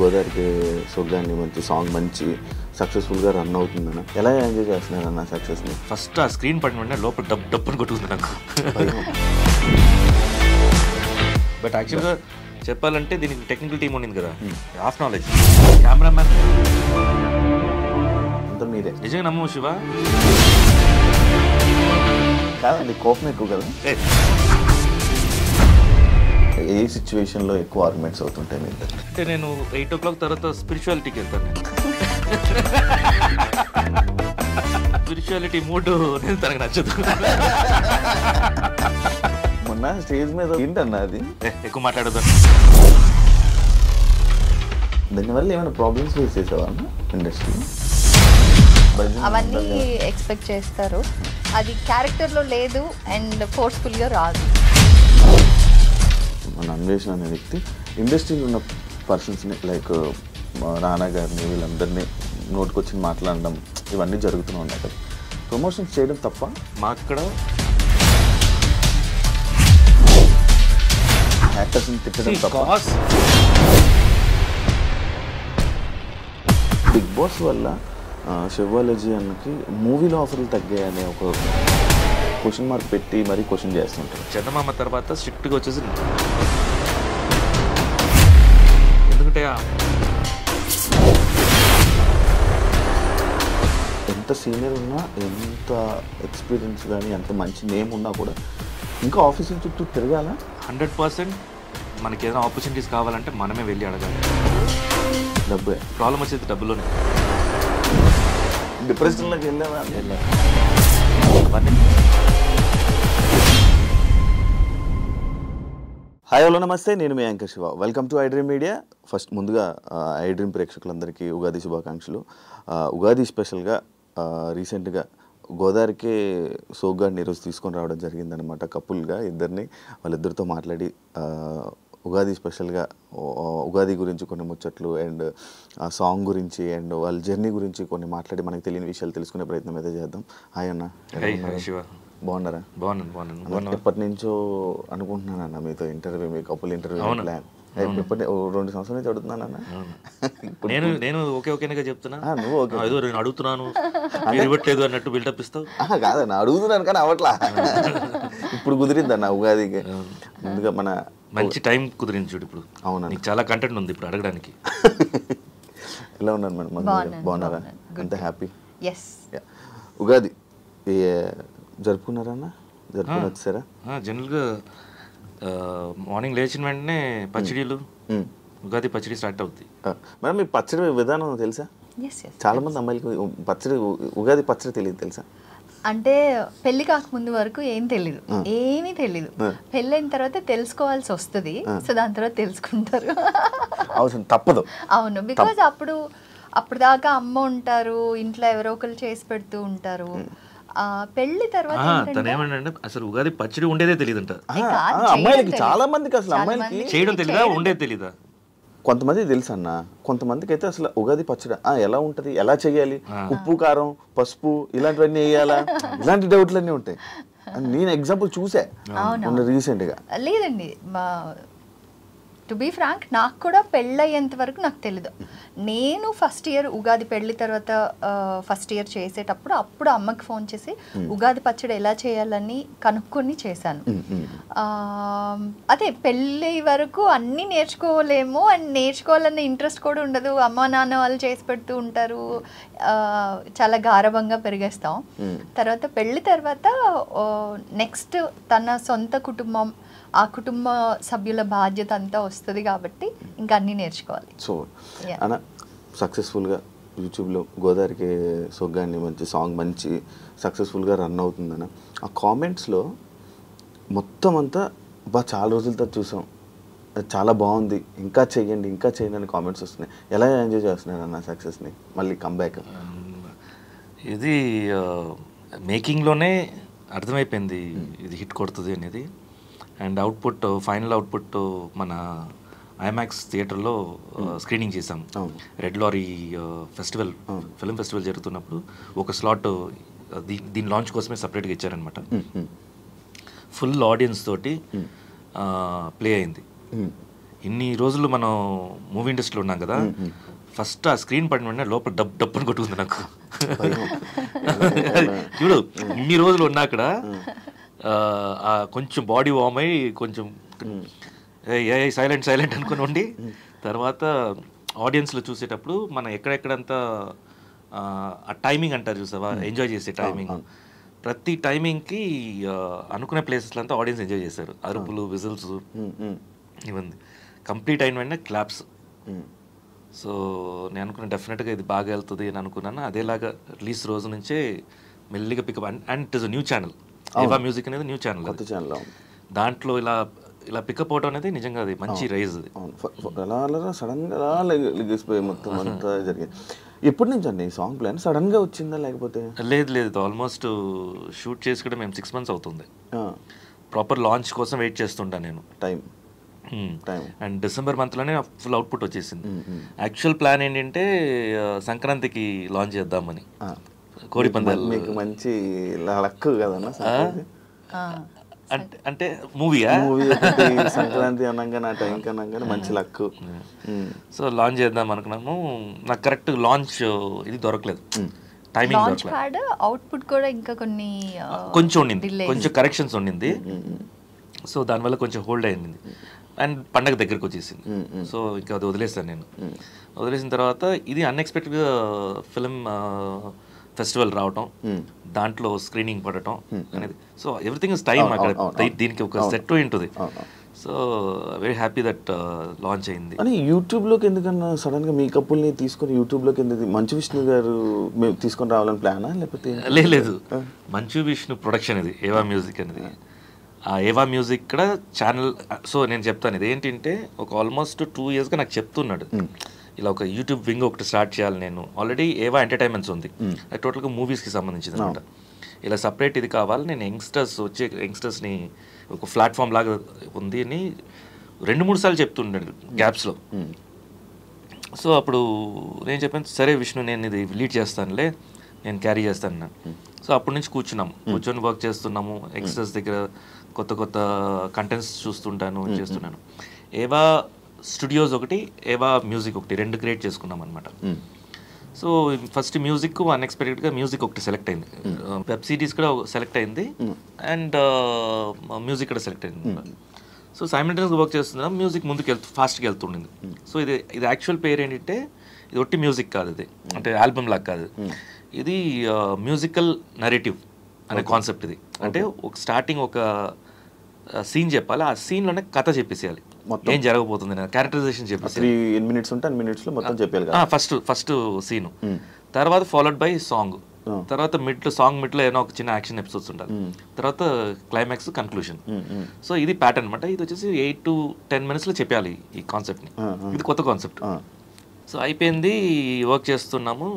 గోదావరికి సొగ్గాన్ని మంచి సాంగ్ మంచి సక్సెస్ఫుల్గా రన్ అవుతుందన్న ఎలా ఎంజాయ్ చేస్తున్నారన్న సక్సెస్ని? ఫస్ట్ ఆ స్క్రీన్ పడిన వెంటనే లోపల డబ్బుని కొట్టుకుంది నాకు. బట్ యాక్చువల్గా చెప్పాలంటే దీనికి టెక్నికల్ టీం ఉండింది కదా, హాఫ్ నాలెడ్జ్ కెమెరామ్యాన్ అంతా మీరే. నిజంగా నమ్మవు శివ. కాదండి, కోపం ఎక్కువ కదా. ఏ సిచ్యువేషన్లో ఎక్కువ ఆర్గ్యుమెంట్స్ అవుతుంటాయి మీకు? అంటే నేను 8 o'clock తర్వాత స్పిరిచువాలిటీకి వెళ్తాను. నేను స్పిరిచువాలిటీ మూడ్ నేను తనకు నచ్చదు. మొన్న స్టేజ్ మీద ఏంటన్నా అది ఎక్కువ మాట్లాడదు. దానివల్ల ఏమైనా ప్రాబ్లమ్స్ ఫేస్ చేసావా ఇండస్ట్రీ? అవన్నీ ఎక్స్పెక్ట్ చేస్తారు, అది క్యారెక్టర్లో లేదు అండ్ ఫోర్స్ఫుల్గా రాదు. మన అన్వేషణ అనే వ్యక్తి ఇండస్ట్రీలో ఉన్న పర్సన్స్ని లైక్ రానా గారిని వీళ్ళందరినీ నోటుకొచ్చి మాట్లాడడం ఇవన్నీ జరుగుతూనే ఉన్నాయి కదా. ప్రమోషన్స్ చేయడం తప్ప మా అక్కడ యాక్టర్స్ని తిట్టడం తప్ప. బిగ్ బాస్ వల్ల శివాలజీ అన్నకి మూవీలో ఆఫర్లు తగ్గాయి అనే ఒక క్వశ్చన్ మార్క్ పెట్టి మరీ క్వశ్చన్ చేస్తుంటారు. చందమామ తర్వాత స్ట్రిక్ట్గా వచ్చేసి ఎందుకంటే ఎంత సీనియర్ ఉన్నా, ఎంత ఎక్స్పీరియన్స్ కానీ, ఎంత మంచి నేమ్ ఉన్నా కూడా ఇంకా ఆఫీసుల చుట్టూ తిరగాల. 100% మనకి ఏదైనా ఆపర్చునిటీస్ కావాలంటే మనమే వెళ్ళి అడగాలి. డబ్బే ప్రాబ్లం వచ్చేది డబ్బులోనే. డిప్రెషన్లోకి వెళ్ళావా? హాయ్ హలో నమస్తే, నేను మీ anchor Shiva. Welcome to iDream media. First ముందుగా ఐడ్రీమ్ ప్రేక్షకులందరికీ ఉగాది శుభాకాంక్షలు. ఉగాది స్పెషల్గా రీసెంట్గా గోదావరికి సోగ్గాడిని ఈరోజు తీసుకొని రావడం జరిగిందనమాట. కపుల్గా ఇద్దరిని, వాళ్ళిద్దరితో మాట్లాడి ఉగాది స్పెషల్గా ఉగాది గురించి కొన్ని ముచ్చట్లు అండ్ ఆ సాంగ్ గురించి అండ్ వాళ్ళ జర్నీ గురించి కొన్ని మాట్లాడి మనకు తెలియని విషయాలు తెలుసుకునే ప్రయత్నం అయితే చేద్దాం. హాయ్ అన్న, శివ. బాగున్నారా? బాగున్నాను. ఎప్పటి నుంచో అనుకుంటున్నాను అన్న మీతో ఇంటర్వ్యూ, మీ కపుల్ ఇంటర్వ్యూ ప్లాన్. 2 సంవత్సరాల నుంచి అడుగుతున్నానన్న. నేను ఓకేగా చెప్తున్నా. నువ్వు ఓకే, ఏదో నేను అడుగుతున్నాను ఇవ్వట్లేదు అన్నట్టు బిల్డప్ ఇస్తావు. కాదన్న, అడుగుతున్నాను కానీ అవట్లా. ఇప్పుడు కుదిరిందన్న ఉగాదికి. ముందుగా మన మంచి టైం కుదిరింది చూడు ఇప్పుడు. అవునా, నీకు చాలా కంటెంట్ ఉంది ఇప్పుడు అడగడానికి. ఎలా ఉన్నారు మేడం? బాగున్నారా? అంత హ్యాపీ? ఉగాది జరుపుకున్నారన్న? జరుపుకుని వచ్చారా? జనరల్గా మార్నింగ్ లేచిన వెంటనే పచ్చడిలు, ఉగాది పచ్చడి స్టార్ట్ అవుతుంది. మేడం, మీ పచ్చడి విధానం తెలుసా? చాలా మంది అమ్మాయిలకి పచ్చడి, ఉగాది పచ్చడి తెలియదు తెలుసా? అంటే పెళ్లి కాకముందు వరకు ఏమీ తెలీదు. పెళ్ళైన తర్వాత తెలుసుకోవాల్సి వస్తుంది, సో దాని తర్వాత తెలుసుకుంటారు. అవసరం తప్పదు. అవును, బికాజ్ అప్పుడు దాకా అమ్మ ఉంటారు, ఇంట్లో ఎవరో ఒకరు చేసి పెడుతూ ఉంటారు. పెళ్లి తర్వాత ఏమంటే అసలు ఉగాది పచ్చడి ఉండేదే తెలియదంట అమ్మాయిలకి. చాలా మందికి అసలు అమ్మాయిలకి చేయడం తెలీదా, ఉండేది తెలీదా? కొంతమంది తెలుసు అన్న, కొంతమందికి అయితే అసలు ఉగాది పచ్చడి ఎలా ఉంటది, ఎలా చేయాలి, ఉప్పు కారం పసుపు ఇలాంటివన్నీ వేయాలా, ఇలాంటి డౌట్లన్నీ ఉంటాయి. నేను ఎగ్జాంపుల్ చూసా రీసెంట్ గా. లేదండి, టు బీ ఫ్రాంక్, నాకు కూడా పెళ్ళయ్యేంత వరకు నాకు తెలీదు. నేను ఫస్ట్ ఇయర్ ఉగాది పెళ్ళి తర్వాత ఫస్ట్ ఇయర్ చేసేటప్పుడు అప్పుడు అమ్మకి ఫోన్ చేసి ఉగాది పచ్చడి ఎలా చేయాలని కనుక్కొని చేశాను. అదే పెళ్ళి వరకు అన్నీ నేర్చుకోలేము, అండ్ నేర్చుకోవాలన్న ఇంట్రెస్ట్ కూడా ఉండదు. అమ్మ నాన్న వాళ్ళు చేసి పెడుతూ ఉంటారు, చాలా గారభంగా పెరిగేస్తాం. తర్వాత పెళ్ళి తర్వాత నెక్స్ట్ తన సొంత కుటుంబం, ఆ కుటుంబ సభ్యుల బాధ్యత అంతా వస్తుంది కాబట్టి ఇంకా అన్నీ నేర్చుకోవాలి. సో అన్న, సక్సెస్ఫుల్గా యూట్యూబ్లో గోదావరికి సొగ్గాన్ని మంచి సాంగ్ మంచి సక్సెస్ఫుల్గా రన్ అవుతుందన్న. ఆ కామెంట్స్లో మొత్తం అంతా చాలా రోజులతో చూసాం, చాలా బాగుంది, ఇంకా చెయ్యండి ఇంకా చేయండి అని కామెంట్స్ వస్తున్నాయి. ఎలా ఎంజాయ్ చేస్తున్నారు అన్న సక్సెస్ని, మళ్ళీ కంబ్యాక్? ఇది మేకింగ్లోనే అర్థమైపోయింది ఇది హిట్ కొడుతుంది అనేది. అండ్ అవుట్పుట్, ఫైనల్ అవుట్పుట్ మన ఐమాక్స్ థియేటర్లో స్క్రీనింగ్ చేసాం. Red lorry festival, film festival జరుగుతున్నప్పుడు ఒక స్లాట్ దీని లాంచ్ కోసమే సపరేట్గా ఇచ్చారనమాట. ఫుల్ ఆడియన్స్ తోటి ప్లే అయింది. ఇన్ని రోజులు మనం మూవీ ఇండస్ట్రీలో ఉన్నాం కదా, ఫస్ట్ ఆ స్క్రీన్ పడిన వెంటనే లోపల డబ్బుని కొట్టుకుంది నాకు. చూడు ఇన్ని రోజులు ఉన్నా అక్కడ కొంచెం బాడీ వార్మ్ అయ్యి కొంచెం సైలెంట్ అనుకుని ఉండి, తర్వాత ఆడియన్స్లో చూసేటప్పుడు మనం ఎక్కడెక్కడంతా ఆ టైమింగ్ అంటారు చూసావా, ఎంజాయ్ చేసే టైమింగ్, ప్రతి టైమింగ్కి అనుకునే ప్లేసెస్లో అంతా ఆడియన్స్ ఎంజాయ్ చేశారు. అరుపులు, విజిల్స్ ఇవన్నీ కంప్లీట్ అయిన వెంటనే క్లాప్స్. సో నేను అనుకున్నా డెఫినెట్గా ఇది బాగా వెళ్తుంది అని అనుకున్నాను. అదేలాగా రిలీజ్ రోజు నుంచే మెల్లిగా pickup. And it is new channel, Eva music అనేది న్యూ ఛానల్. దాంట్లో ఇలా పికప్ అవడం అనేది నిజంగా అది మంచి రైజ్. అది అలా సడన్గా లెగిసిపోయి మొత్తం అంతా జరిగింది. ఎప్పటి నుంచి అండి ఈ సాంగ్ ప్లాన్? సడన్గా వచ్చిందా లేకపోతే? లేదు, ఆల్మోస్ట్ షూట్ చేసి కూడా మేము 6 months అవుతుంది. ప్రాపర్ లాంచ్ కోసం వెయిట్ చేస్తుంటా నేను. టైం అండ్ డిసెంబర్ మంత్లోనే ఫుల్ అవుట్పుట్ వచ్చేసింది. యాక్చువల్ ప్లాన్ ఏంటంటే సంక్రాంతికి లాంచ్ చేద్దామని. కోడి పందాలు మీకు మంచి లక్ కదన్నా అంటే మూవీ సంక్రాంతి అన్నాక నా టైంకి అన్నాక మంచి లక్. సో లాంచ్ చేద్దాం అనుకున్నాము. నాకు కరెక్ట్ లాంచ్ ఇది దొరకలేదు, టైమింగ్ దొరకలేదు. అవుట్పుట్ కూడా ఇంకా కొంచెం ఉండింది, కొంచెం కరెక్షన్స్ ఉండింది. సో దానివల్ల కొంచెం హోల్డ్ అయింది. అండ్ పండగ దగ్గరకు వచ్చేసింది. సో ఇంకా అది వదిలేసాను నేను. వదిలేసిన తర్వాత ఇది అన్ఎక్స్పెక్టెడ్గా ఫిలిం ఫెస్టివల్ రావటం, దాంట్లో స్క్రీనింగ్ పడటం అనేది. So everything is time. అక్కడ దీనికి ఒక సెట్ ఉంటుంది. So very happy that launch అయింది. అని యూట్యూబ్లోకి ఎందుకన్నా సడన్గా మీ కప్పుల్ని తీసుకొని యూట్యూబ్లోకి ఎందుకు? మంచు విష్ణు గారు తీసుకొని రావాలని ప్లానా లేకపోతే? లేదు, మంచు విష్ణు ప్రొడక్షన్ ఇది, ఏవా మ్యూజిక్ అనేది. ఆ ఏవా మ్యూజిక్ కూడా ఛానల్. సో నేను చెప్తాను, ఇది ఏంటంటే ఒక ఆల్మోస్ట్ 2 yearsగా నాకు చెప్తున్నాడు, ఇలా ఒక యూట్యూబ్ వింగ్ ఒకటి స్టార్ట్ చేయాలి నేను. ఆల్రెడీ ఏవా ఎంటర్టైన్మెంట్స్ ఉంది, అది టోటల్గా మూవీస్కి సంబంధించింది అనమాట. ఇలా సపరేట్ ఇది కావాలి, నేను యంగ్స్టర్స్ని ఒక ప్లాట్ఫామ్ లాగా ఉంది అని 2-3 సార్లు చెప్తుండే గ్యాప్స్లో. సో అప్పుడు నేను చెప్పాను, సరే విష్ణు నేను ఇది లీడ్ చేస్తానులే, నేను క్యారీ చేస్తాను. సో అప్పటి నుంచి కూర్చొని వర్క్ చేస్తున్నాము. యంగ్స్టర్స్ దగ్గర కొత్త కంటెంట్స్ చూస్తుంటాను, చేస్తున్నాను. ఏవా స్టూడియోస్ ఒకటి, ఏవా మ్యూజిక్ ఒకటి, 2 క్రియేట్ చేసుకున్నాం అనమాట. సో ఫస్ట్ మ్యూజిక్ అన్ఎక్స్పెక్టెడ్గా మ్యూజిక్ ఒకటి సెలెక్ట్ అయింది, వెబ్ సిరీస్ కూడా సెలెక్ట్ అయింది, అండ్ మ్యూజిక్ కూడా సెలెక్ట్ అయింది. సో సైమల్టేనియస్గా వర్క్ చేస్తున్నాం. మ్యూజిక్ ముందుకు ఫాస్ట్గా వెళ్తుండింది. సో ఇది యాక్చువల్ పేరు ఏంటంటే, ఇది ఒట్టి మ్యూజిక్ కాదు, ఇది అంటే ఆల్బమ్ లాగా కాదు, ఇది మ్యూజికల్ నరేటివ్ అనే కాన్సెప్ట్. ఇది అంటే ఒక స్టార్టింగ్ ఒక సీన్ చెప్పాలి, ఆ సీన్లోనే కథ చెప్పేసేయాలి, ఏం జరగబోతుంది, క్యారెక్టరైజేషన్ చెప్పేసి. 3 minutes ఉంటే 10 minutes మొత్తం చెప్పాలి. ఫస్ట్ సీను, తర్వాత ఫాలోడ్ బై సాంగ్, తర్వాత మిడ్లో ఏదో ఒక చిన్న యాక్షన్ ఎపిసోడ్స్ ఉంటాయి, తర్వాత క్లైమాక్స్, కన్క్లూషన్. సో ఇది ప్యాటర్న్ అనమాట. ఇది వచ్చేసి 8 to 10 minutes చెప్పాలి ఈ కాన్సెప్ట్ని. ఇది కొత్త కాన్సెప్ట్. సో అయిపోయింది, వర్క్ చేస్తున్నాము.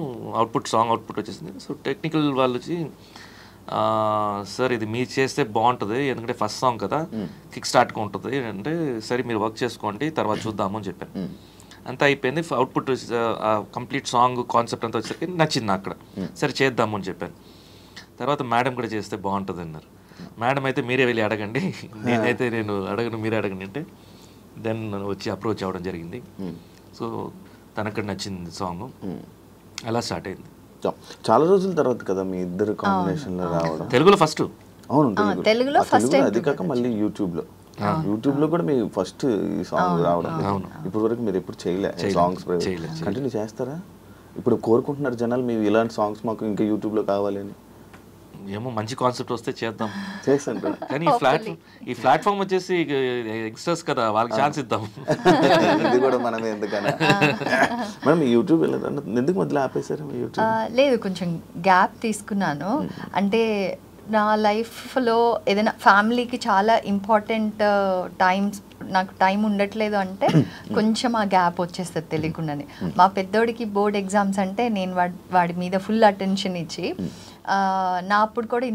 సాంగ్ అవుట్పుట్ వచ్చేసింది. సో టెక్నికల్ వాళ్ళు వచ్చి, సార్ ఇది మీరు చేస్తే బాగుంటుంది, ఎందుకంటే ఫస్ట్ సాంగ్ కదా, కిక్ స్టార్ట్గా ఉంటుంది అంటే, సరే మీరు వర్క్ చేసుకోండి, తర్వాత చూద్దాము అని చెప్పాను. అంతా అయిపోయింది. అవుట్పుట్ కంప్లీట్ సాంగ్ కాన్సెప్ట్ అంతా వచ్చేసరికి నచ్చింది అక్కడ. సరే చేద్దాము అని చెప్పాను. తర్వాత మేడం కూడా చేస్తే బాగుంటుంది అన్నారు. మేడం అయితే మీరే వెళ్ళి అడగండి, నేను అడగను, మీరే అడగండి అంటే దెన్ వచ్చి అప్రోచ్ అవ్వడం జరిగింది. సో తనక్కడ నచ్చింది సాంగ్, అలా స్టార్ట్ అయింది. చాలా రోజుల తర్వాత కదా మీ ఇద్దరు కాంబినేషన్లో రావడం. తెలుగులో ఫస్ట్. అవును, తెలుగులో అది కాక మళ్ళీ యూట్యూబ్లో కూడా మీ ఫస్ట్ ఈ సాంగ్ రావడం. ఇప్పటి వరకు మీరు ఎప్పుడు చేయలే సాంగ్స్, కంటిన్యూ చేస్తారా? ఇప్పుడు కోరుకుంటున్నారు జనాలు, మీరు ఇలాంటి సాంగ్స్ మాకు ఇంకా యూట్యూబ్లో కావాలి అని. ఏమో మంచి కాన్సెప్ట్ వస్తే చేద్దాం, చేస్తాను. కానీ ఈ ప్లాట్ఫామ్ వచ్చేసి యంగ్స్టర్స్ కదా, వాళ్ళకి ఛాన్స్ ఇద్దాం. ఇది కూడా మనమే ఎందుకన్నా. మేడం యూట్యూబ్ ఎందుకు మధ్యలో ఆపేశారు? లేదు, కొంచెం గ్యాప్ తీసుకున్నాను. అంటే నా లైఫ్లో ఏదైనా ఫ్యామిలీకి చాలా ఇంపార్టెంట్ నాకు టైం ఉండట్లేదు అంటే కొంచెం ఆ గ్యాప్ వచ్చేస్తుంది తెలియకుండానే. మా పెద్దోడికి బోర్డ్ ఎగ్జామ్స్ అంటే నేను వాడి మీద ఫుల్ అటెన్షన్ ఇచ్చి, నా అప్పుడు కూడా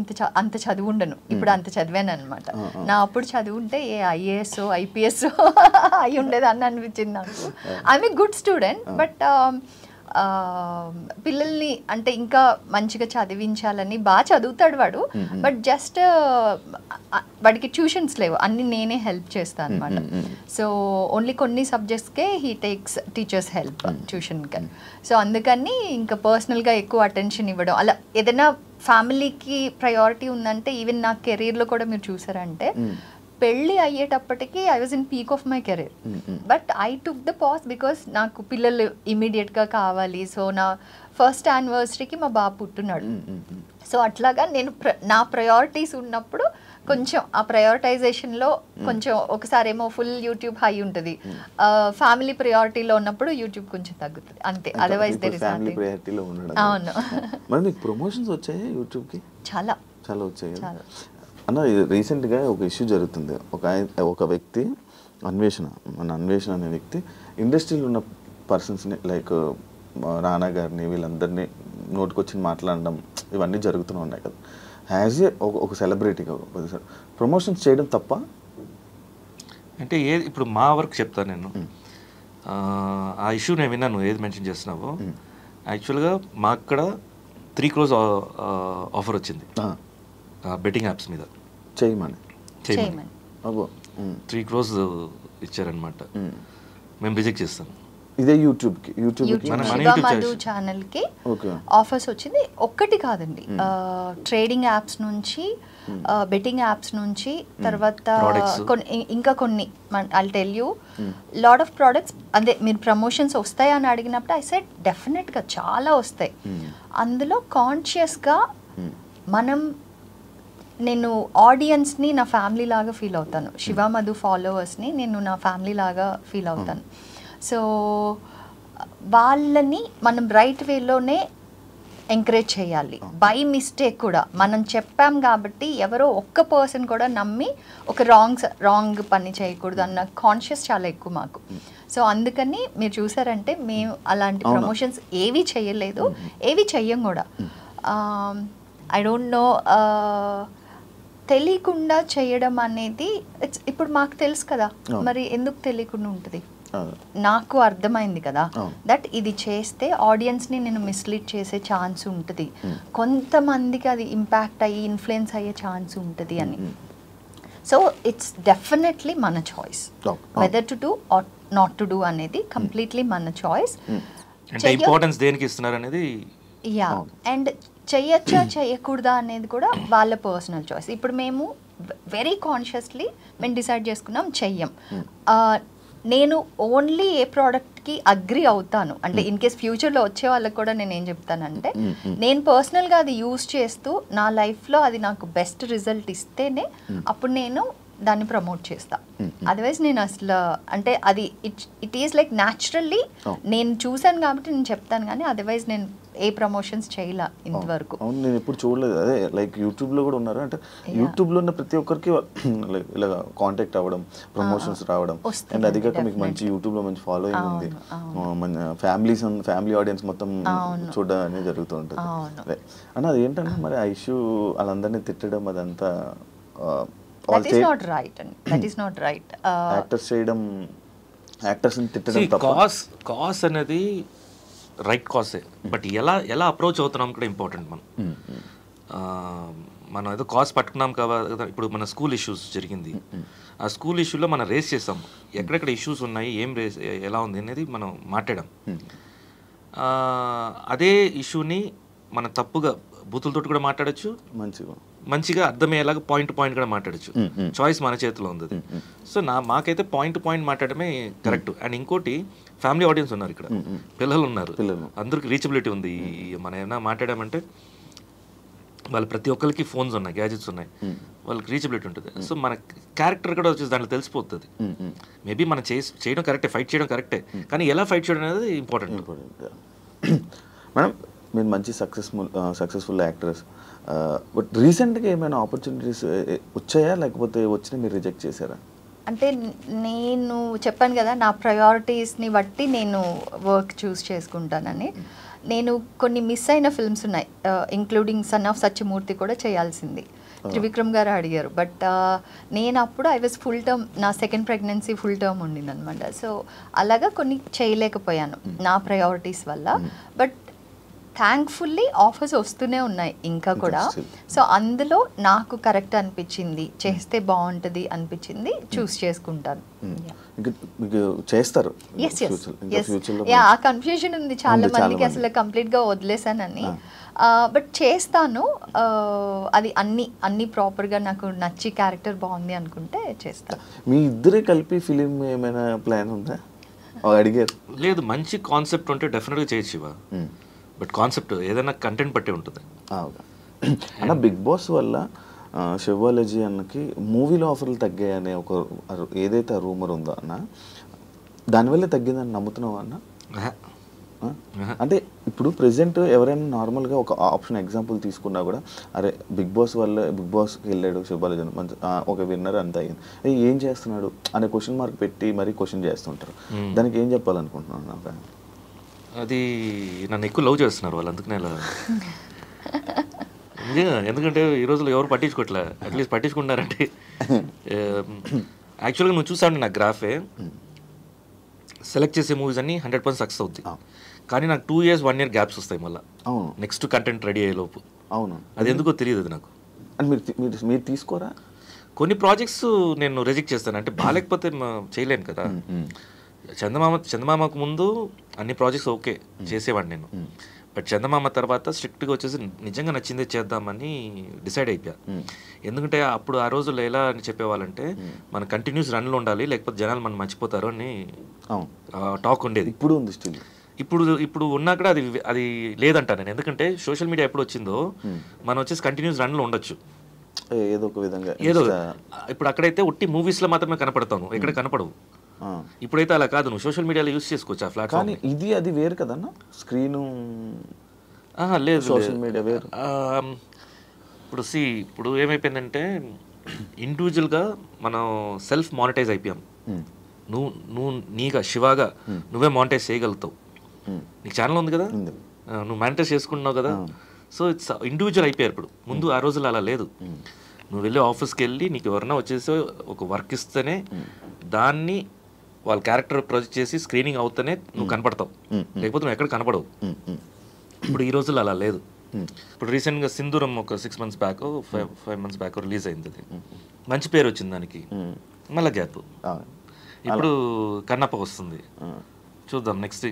అంత చదువు ఉండను, ఇప్పుడు అంత చదివాను అనమాట. నా అప్పుడు చదువు ఉంటే ఏ IAS IPS అయి ఉండేది అని అనిపించింది నాకు. I'm a good student, but పిల్లల్ని అంటే ఇంకా మంచిగా చదివించాలని, బాగా చదువుతాడు వాడు, బట్ జస్ట్ వాడికి ట్యూషన్స్ లేవు, అన్ని నేనే హెల్ప్ చేస్తాను అనమాట. సో ఓన్లీ కొన్ని సబ్జెక్ట్స్కే హీ టేక్స్ టీచర్స్ హెల్ప్ ట్యూషన్కి. సో అందుకని ఇంకా పర్సనల్గా ఎక్కువ అటెన్షన్ ఇవ్వడం, అలా ఏదైనా ఫ్యామిలీకి ప్రయారిటీ ఉందంటే, ఈవెన్ నా కెరీర్లో కూడా మీరు చూసారంటే పెళ్ళి అయ్యేటప్పటికి I was in peak of my career, but I took the pass because నాకు పిల్లలు ఇమీడియట్గా కావాలి. సో నా ఫస్ట్ యానివర్సరీకి మా బాబు పుట్టున్నాడు. సో అట్లాగా నేను నా ప్రయారిటీస్ ఉన్నప్పుడు కొంచెం ఆ ప్రయారిటైజేషన్లో కొంచెం ఒకసారి ఏమో ఫుల్ యూట్యూబ్ హై ఉంటుంది, ఫ్యామిలీ ప్రయారిటీలో ఉన్నప్పుడు యూట్యూబ్ కొంచెం తగ్గుతుంది అంతే. అదర్వైజ్ దేర్ ఇస్ ఫ్యామిలీ ప్రయారిటీలో ఉండడం. అవును. మరి మీకు ప్రమోషన్స్ వచ్చాయి యూట్యూబ్కి? చాలా చాలా వచ్చాయి అన్న. రీసెంట్గా ఒక ఇష్యూ జరుగుతుంది. ఒక వ్యక్తి మన అన్వేషణ అనే వ్యక్తి ఇండస్ట్రీలో ఉన్న పర్సన్స్ని లైక్ రానా గారిని వీళ్ళందరినీ నోటుకొచ్చి మాట్లాడడం ఇవన్నీ జరుగుతూనే ఉన్నాయి కదా. యాజ్ ఏ ఒక సెలబ్రిటీగా ప్రమోషన్స్ చేయడం తప్ప అంటే ఇప్పుడు మా వర్క్ చెప్తాను నేను. ఆ ఇష్యూ నేను విన్నాను ఏది మెన్షన్ చేస్తున్నావో. యాక్చువల్గా మా అక్కడ 3 crores ఆఫర్ వచ్చింది బెట్టింగ్ యాప్స్ మీద చేయమని. 3 crores ఇచ్చారనమాట. మేము రిజెక్ట్ చేస్తాం. ఇదే యూట్యూబ్కి శివమధు ఛానల్కి ఆఫర్స్ వచ్చింది. ఒక్కటి కాదండి, ట్రేడింగ్ యాప్స్ నుంచి, బెట్టింగ్ యాప్స్ నుంచి, తర్వాత ఇంకా కొన్ని I'll tell you lot of products. అదే మీరు ప్రమోషన్స్ వస్తాయా అని అడిగినప్పుడు ఐ సెడ్ డెఫినెట్గా చాలా వస్తాయి. అందులో కాన్షియస్గా నేను ఆడియన్స్ని నా ఫ్యామిలీ లాగా ఫీల్ అవుతాను, శివమధు ఫాలోవర్స్ని నేను నా ఫ్యామిలీ లాగా ఫీల్ అవుతాను. సో వాళ్ళని మనం రైట్ వేలోనే ఎంకరేజ్ చేయాలి. బై మిస్టేక్ కూడా మనం చెప్పాం కాబట్టి ఎవరో ఒక్క పర్సన్ కూడా నమ్మి ఒక రాంగ్ పని చేయకూడదు అన్న కాన్షియస్ చాలా ఎక్కువ మాకు. సో అందుకని మీరు చూసారంటే మేము అలాంటి ప్రమోషన్స్ ఏవి చేయలేదు, ఏవి చెయ్యం కూడా. ఐ డోంట్ నో, తెలియకుండా చేయడం అనేది ఇప్పుడు మాకు తెలుసు కదా, మరి ఎందుకు తెలియకుండా ఉంటుంది? నాకు అర్థమైంది కదా దట్ ఇది చేస్తే ఆడియన్స్ని నేను మిస్లీడ్ చేసే ఛాన్స్ ఉంటుంది, కొంతమందికి అది ఇంపాక్ట్ అయ్యి ఇన్ఫ్లుయెన్స్ అయ్యే ఛాన్స్ ఉంటుంది అని. సో ఇట్స్ డెఫినెట్లీ మన choice whether to do or not to do అనేది కంప్లీట్లీ మన చాయిస్. ఇంపార్టెన్స్ దేనికి ఇస్తున్నారు అనేది. యా, అండ్ చెయ్యొచ్చా చేయకూడదా అనేది కూడా వాళ్ళ పర్సనల్ చాయిస్. ఇప్పుడు మేము వెరీ కాన్షియస్లీ మేము డిసైడ్ చేసుకున్నాం చెయ్యం. నేను ఓన్లీ ఏ ప్రోడక్ట్కి అగ్రి అవుతాను అంటే ఇన్ కేస్ ఫ్యూచర్లో వచ్చే వాళ్ళకి కూడా నేను ఏం చెప్తానంటే, నేను పర్సనల్గా అది యూజ్ చేస్తూ నా లైఫ్లో అది నాకు బెస్ట్ రిజల్ట్ ఇస్తేనే అప్పుడు నేను దాన్ని ప్రమోట్ చేస్తా. అదర్వైజ్ నేను అసలు అంటే అది ఇట్ ఈస్ లైక్ న్యాచురల్లీ నేను చూసాను కాబట్టి నేను చెప్తాను, కానీ అదర్వైజ్ నేను ఏ ప్రమోషన్స్ చేయలే ఇంతవరకు. అవును, నేను ఎప్పుడు చూడలేదు. అదే లైక్ యూట్యూబ్లో కూడా ఉన్నారు అంటే యూట్యూబ్లో ఉన్న ప్రతి ఒక్కరికి లైక్ ఇలా కాంటాక్ట్ అవ్వడం, ప్రమోషన్స్ రావడం, అండ్ అది కాక మీకు మంచి యూట్యూబ్లో మంచి ఫాలోయింగ్ ఉంది, ఫ్యామిలీ ఆడియన్స్ మొత్తం చూడడం అనేది జరుగుతూ ఉంటుంది అన్న. అది ఏంటంటే మరి ఆ ఇష్యూ వాళ్ళందరినీ తిట్టడం అదంతా that is not right and that is not right. Actors ని తిట్టడం తప్ప. కాస్ అనేది రైట్ కాసే, బట్ ఎలా అప్రోచ్ అవుతున్నాం కూడా ఇంపార్టెంట్. మనం ఏదో కాస్ పట్టుకున్నాం కదా. ఇప్పుడు మన స్కూల్ ఇష్యూస్ జరిగింది, ఆ స్కూల్ ఇష్యూలో మనం రేస్ చేస్తాం, ఎక్కడెక్కడ ఇష్యూస్ ఉన్నాయి, ఏం రేస్ ఎలా ఉంది అనేది మనం మాట్లాడాం. అదే ఇష్యూని మనం తప్పుగా బూతులతో కూడా మాట్లాడచ్చు, మంచిగా అర్థమయ్యేలాగా పాయింట్ కూడా మాట్లాడచ్చు. చాయిస్ మన చేతిలో ఉంది. సో మాకైతే పాయింట్ మాట్లాడమే కరెక్ట్. అండ్ ఇంకోటి ఫ్యామిలీ ఆడియన్స్ ఉన్నారు, ఇక్కడ పిల్లలు ఉన్నారు, అందరికి రీచబిలిటీ ఉంది. మనం ఏమైనా మాట్లాడామంటే వాళ్ళు ప్రతి ఒక్కరికి ఫోన్స్ ఉన్నాయి, గ్యాజెట్స్ ఉన్నాయి, వాళ్ళకి రీచబిలిటీ ఉంటుంది. సో మన క్యారెక్టర్ కూడా వచ్చేసి దాంట్లో తెలిసిపోతుంది. మేబీ మనం చేయడం కరెక్టే, ఫైట్ చేయడం కరెక్టే, కానీ ఎలా ఫైట్ చేయడం అనేది ఇంపార్టెంట్. మేడం మీరు మంచి సక్సెస్ఫుల్ యాక్టర్స్, బట్ రీసెంట్గా ఏమైనా ఆపర్చునిటీస్ వచ్చాయా, లేకపోతే వచ్చినా మీరు రిజెక్ట్ చేశారా? అంటే నేను చెప్పాను కదా నా ప్రయారిటీస్ని బట్టి నేను వర్క్ చూస్ చేసుకుంటానని. నేను కొన్ని మిస్ అయిన ఫిల్మ్స్ ఉన్నాయి, ఇంక్లూడింగ్ సన్ ఆఫ్ సత్యమూర్తి కూడా చేయాల్సింది. త్రివిక్రమ్ గారు అడిగారు. బట్ నేను అప్పుడు ఐ వాజ్ ఫుల్ టర్మ్, నా సెకండ్ ప్రెగ్నెన్సీ ఫుల్ టర్మ్ ఉండింది అనమాట. సో అలాగా కొన్ని చేయలేకపోయాను నా ప్రయారిటీస్ వల్ల. బట్ థ్యాంక్ఫుల్లీ ఆఫర్స్ వస్తూనే ఉన్నాయి ఇంకా కూడా. సో అందులో నాకు కరెక్ట్ అనిపించింది, చేస్తే బాగుంటుంది అనిపించింది, చూస్ చేసుకుంటాను. చేస్తారు. ఆ కన్ఫ్యూజన్ ఉంది చాలా మందికి, అసలు కంప్లీట్గా వదిలేసానని. బట్ చేస్తాను. అది అన్ని ప్రాపర్గా నాకు నచ్చి క్యారెక్టర్ బాగుంది అనుకుంటే చేస్తాను. మీ ఇద్దరే కలిపి ఫిలిం ఏమైనా ప్లాన్ ఉందా? అడిగారు. లేదు, మంచి కాన్సెప్ట్ ఉంటే డెఫినెట్గా చేయొచ్చు. బట్ కాన్సెప్ట్ ఏదైనా కంటెంట్ బట్టే ఉంటుంది అన్న. బిగ్ బాస్ వల్ల శివాలజీ అన్నకి మూవీలో ఆఫర్లు తగ్గాయనే ఒక ఏదైతే ఆ రూమర్ ఉందో అన్న, దానివల్ల తగ్గిందని నమ్ముతున్నావా అన్న? అంటే ఇప్పుడు ప్రెసెంట్ ఎవరైనా నార్మల్గా ఒక ఆప్షన్ ఎగ్జాంపుల్ తీసుకున్నా కూడా, అరే బిగ్ బాస్ వల్ల బిగ్ బాస్కి వెళ్ళాడు శివాలజీ మంచి ఒక విన్నర్ అంత అయ్యింది, ఏం చేస్తున్నాడు అనే క్వశ్చన్ మార్క్ పెట్టి మరీ క్వశ్చన్ చేస్తుంటారు. దానికి ఏం చెప్పాలనుకుంటున్నాను నాకు? అది నన్ను ఎక్కువ లవ్ చేస్తున్నారు వాళ్ళు, అందుకనే ఇలా. ఎందుకంటే ఈ రోజుల్లో ఎవరు పట్టించుకోవట్లే, అట్లీస్ట్ పట్టించుకుంటారంటే. యాక్చువల్గా నువ్వు చూసావు నా గ్రాఫే, సెలెక్ట్ చేసే మూవీస్ అన్ని 100% సక్సెస్ అవుతాయి. కానీ నాకు 2 years 1 year గ్యాప్స్ వస్తాయి మళ్ళీ నెక్స్ట్ కంటెంట్ రెడీ అయ్యే లోపు. అవును, అది ఎందుకో తెలియదు అది నాకు. మీరు తీసుకోరా? కొన్ని ప్రాజెక్ట్స్ నేను రిజెక్ట్ చేస్తాను, అంటే బాగాలేకపోతే చేయలేను కదా. చందమామకు ముందు అన్ని ప్రాజెక్ట్స్ ఓకే చేసేవాడిని నేను. బట్ చందమామ తర్వాత స్ట్రిక్ట్గా వచ్చేసి నిజంగా నచ్చిందే చేద్దామని డిసైడ్ అయిపోయా. ఎందుకంటే అప్పుడు ఆ రోజుల్లో ఎలా అని చెప్పేవాళ్ళంటే, మన కంటిన్యూస్ రన్లో ఉండాలి, లేకపోతే జనాలు మనం మర్చిపోతారు అని టాక్ ఉండేది. ఇప్పుడు ఉంది స్టిల్. ఇప్పుడు ఉన్నా కూడా అది లేదంటా నేను. ఎందుకంటే సోషల్ మీడియా ఎప్పుడు వచ్చిందో మనం వచ్చేసి కంటిన్యూస్ రన్లో ఉండొచ్చు ఏదో ఒక విధంగా. ఇప్పుడు అక్కడైతే ఒట్టి మూవీస్లో మాత్రమే కనపడతాను, ఎక్కడ కనపడవు. ఇప్పుడైతే అలా కాదు, నువ్వు సోషల్ మీడియాలో యూస్ చేసుకోవచ్చు ఆ ప్లాట్ఫామ్. ఇది అది వేరు కదన్నా, స్క్రీను లేదు సోషల్ మీడియా వేరు. ఇప్పుడు ఏమైపోయిందంటే ఇండివిజువల్గా మనం సెల్ఫ్ మానిటైజ్ అయిపోయాం. నువ్వు నీగా శివాగా నువ్వే మానిటైజ్ చేయగలుగుతావు. నీకు ఛానల్ ఉంది కదా, నువ్వు మానిటైజ్ చేసుకుంటున్నావు కదా. సో ఇట్స్ ఇండివిజువల్ అయిపోయారు ఇప్పుడు. ముందు ఆ రోజుల్లో అలా లేదు. నువ్వు వెళ్ళి ఆఫీస్కి వెళ్ళి నీకు ఎవరైనా వచ్చేసి ఒక వర్క్ ఇస్తేనే దాన్ని వాళ్ళ క్యారెక్టర్ ప్రొజెక్ట్ చేసి స్క్రీనింగ్ అవుతూనే నువ్వు కనపడతావు, లేకపోతే నువ్వు ఎక్కడ కనపడవు. ఇప్పుడు ఈ రోజుల్లో అలా లేదు. ఇప్పుడు రీసెంట్గా సింధూరం ఒక 6 months back 5 months back release అయింది. అది మంచి పేరు వచ్చింది దానికి, మళ్ళీ గ్యాప్. ఇప్పుడు కన్నప్ప వస్తుంది, చూద్దాం నెక్స్ట్.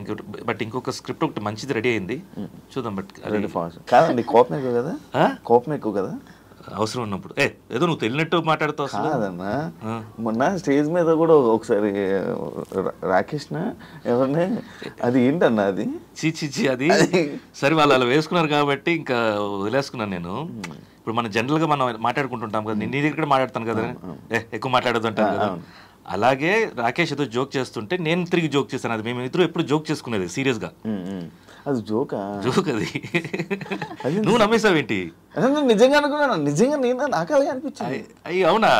ఇంకొక స్క్రిప్ట్ ఒకటి మంచిది రెడీ అయింది, చూద్దాం. బట్ కోపం ఎక్కువ కదా, కోపం ఎక్కువ కదా అవసరం ఉన్నప్పుడు. ఏదో నువ్వు తెలియనట్టు మాట్లాడుతావు కాదన్నా. మొన్న స్టేజ్ మీద కూడా ఒకసారి రాకేష్ ఎవరిని, అది ఏంటన్నా అది చీచి అది సరే వాళ్ళు అలా వేసుకున్నారు కాబట్టి ఇంకా వదిలేసుకున్నాను నేను. ఇప్పుడు మనం జనరల్గా మనం మాట్లాడుకుంటుంటాం కదా, నీ దగ్గర మాట్లాడతాను కదా, ఎక్కువ మాట్లాడదు అంటాను కదా. అలాగే రాకేష్ ఏదో జోక్ చేస్తుంటే నేను తిరిగి జోక్ చేస్తాను. అది మేము ఇద్దరు ఎప్పుడు జోక్ చేసుకునేది సీరియస్గా. అది జోక్ అది నువ్వు నమ్మేసావేంటి? నిజంగా అనుకున్నాను, నిజంగా నేను నాకు అలాగే అనిపించింది. అయ్యి అవునా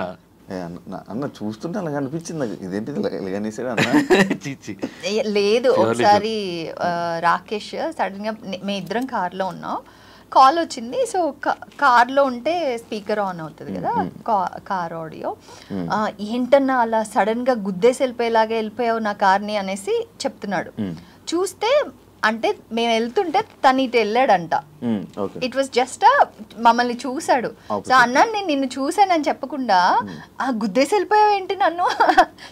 అన్న, చూస్తుంటే అలాగే అనిపించింది నాకు. ఇదేంటి ఇలాగనేసాడు అన్న. లేదు, ఒకసారి రాకేష్ సడన్ గా మేము ఇద్దరం కార్లో ఉన్నాం, కాల్ వచ్చింది. సో కార్లో ఉంటే స్పీకర్ ఆన్ అవుతుంది కదా, కార్ ఆడియో. ఏంటన్నా అలా సడన్ గా గుద్దేసి వెళ్ళిపోయావు నా కార్ని అనేసి చెప్తున్నాడు. చూస్తే అంటే మేము వెళ్తుంటే తను ఇటు వెళ్ళాడంట. ఇట్ వాస్ జస్ట్ మమ్మల్ని చూసాడు. సో అన్నాను, నేను నిన్ను చూసానని చెప్పకుండా గుద్దేసి వెళ్ళిపోయావు ఏంటి నన్ను.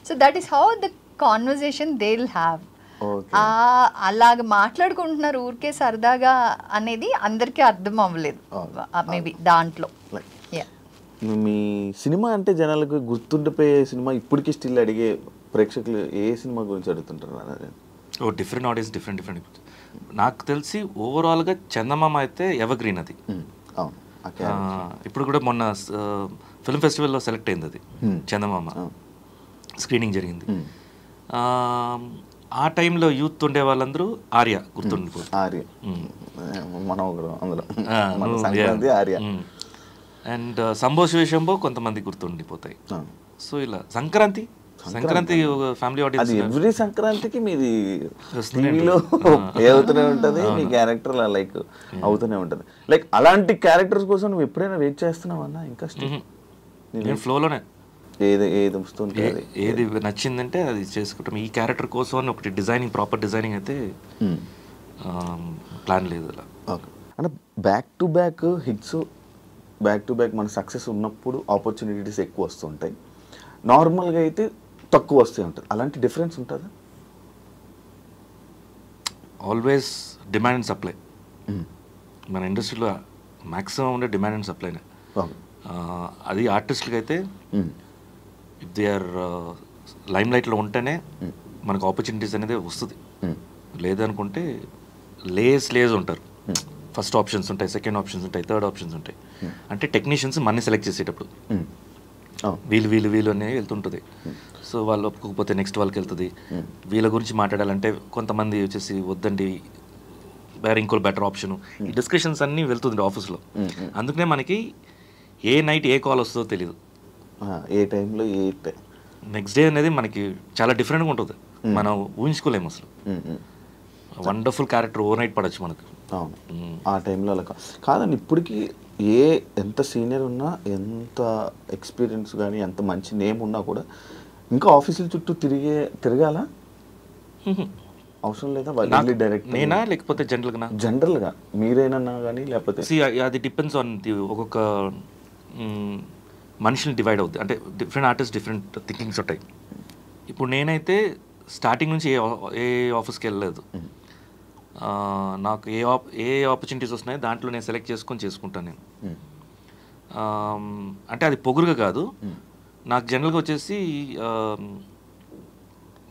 So that is how the conversation they will have. అలాగ మాట్లాడుకుంటున్నారు ఊరికే సరదాగా అనేది అందరికీ అర్థం అవ్వలేదు మేబీ దాంట్లో. మీ సినిమా అంటే జనాలకు గుర్తుండిపోయే సినిమా ఇప్పటికీ స్టిల్ అడిగే ప్రేక్షకులు ఏ సినిమా గురించి అడుగుతుంటారు? డిఫరెంట్ ఆడియన్స్, డిఫరెంట్ నాకు తెలిసి ఓవరాల్గా చందమామ అయితే ఎవర్ గ్రీన్. అది ఇప్పుడు కూడా మొన్న ఫిల్మ్ ఫెస్టివల్లో సెలెక్ట్ అయింది అది చందమామ, స్క్రీనింగ్ జరిగింది. ఆ టైంలో యూత్ ఉండే వాళ్ళందరూ ఆర్య గుర్తుండిపోతుంది. ఆర్య అండ్ సంభో శివశంభో కొంతమంది గుర్తుండిపోతాయి. సో ఇలా సంక్రాంతి సంక్రాంతి ఫ్యామిలీ అది ఆడియన్స్ ఎవ్రీ సంక్రాంతికి మీది వస్తూనే టీవీలో ప్లే అవుతూనే ఉంటుంది, మీ క్యారెక్టర్ లైక్ అవుతూనే ఉంటుంది. లైక్ అలాంటి క్యారెక్టర్స్ కోసం నువ్వు ఎప్పుడైనా వెయిట్ చేస్తున్నావు అన్న? ఇంకా నేను ఫ్లోలోనే ఏది వస్తుంది, ఏది నచ్చిందంటే అది చేసుకుంటాం. ఈ క్యారెక్టర్ కోసం అని ఒకటి డిజైనింగ్, ప్రాపర్ డిజైనింగ్ అయితే ప్లాన్ లేదు అలా. ఓకే. అంటే back to back hits, back to back మన సక్సెస్ ఉన్నప్పుడు ఆపర్చునిటీస్ ఎక్కువ వస్తుంటాయి, నార్మల్గా అయితే తక్కువ వస్తూ ఉంటుంది. అలాంటి డిఫరెన్స్ ఉంటుందా? Always demand and supply. మన ఇండస్ట్రీలో మ్యాక్సిమం ఉండే డిమాండ్ అండ్ సప్లైనే. అది ఆర్టిస్టులకి అయితే ఇఫ్ దే ఆర్ లైమ్ లైట్లో ఉంటేనే మనకు ఆపర్చునిటీస్ అనేది వస్తుంది. లేదనుకుంటే లేస్ ఉంటారు. ఫస్ట్ ఆప్షన్స్ ఉంటాయి, సెకండ్ ఆప్షన్స్ ఉంటాయి, థర్డ్ ఆప్షన్స్ ఉంటాయి. అంటే టెక్నీషియన్స్ మనీ సెలెక్ట్ చేసేటప్పుడు వీళ్ళు అనేవి వెళ్తుంటుంది. సో వాళ్ళు ఒప్పుకోకపోతే నెక్స్ట్ వాళ్ళకి వెళ్తుంది. వీళ్ళ గురించి మాట్లాడాలంటే కొంతమంది వచ్చేసి వద్దండి, వేరే ఇంకో బెటర్ ఆప్షన్, ఈ డిస్కషన్స్ అన్నీ వెళ్తుంది ఆఫీస్లో. అందుకనే మనకి ఏ నైట్ ఏ కాల్ వస్తుందో తెలియదు, ఏ టైంలో నెక్స్ట్ డే అనేది మనకి చాలా డిఫరెంట్గా ఉంటుంది. మనం ఊహించుకోలేము అసలు. వండర్ఫుల్ క్యారెక్టర్ ఓవర్ నైట్ పడవచ్చు మనకు. అవును, ఆ టైంలో అలా కాదండి. ఇప్పటికీ ఎంత సీనియర్ ఉన్నా, ఎంత ఎక్స్పీరియన్స్ కానీ, ఎంత మంచి నేమ్ ఉన్నా కూడా ఇంకా ఆఫీసుల చుట్టూ తిరగాల అవసరం లేదా? డైరెక్ట్ నేనా లేకపోతే జనరల్గా మీరేనన్నా కానీ, లేకపోతే అది డిపెండ్స్ ఆన్ ఒక్కొక్క మనుషులు డివైడ్ అవుతుంది. అంటే డిఫరెంట్ ఆర్టిస్ట్ డిఫరెంట్ థింకింగ్స్ ఉంటాయి. ఇప్పుడు నేనైతే స్టార్టింగ్ నుంచి ఏ ఆఫీస్కి వెళ్ళలేదు. నాకు ఏ ఆపర్చునిటీస్ వస్తున్నాయో దాంట్లో నేను సెలెక్ట్ చేసుకుంటాను నేను. అంటే అది పొగురుగా కాదు. నాకు జనరల్గా వచ్చేసి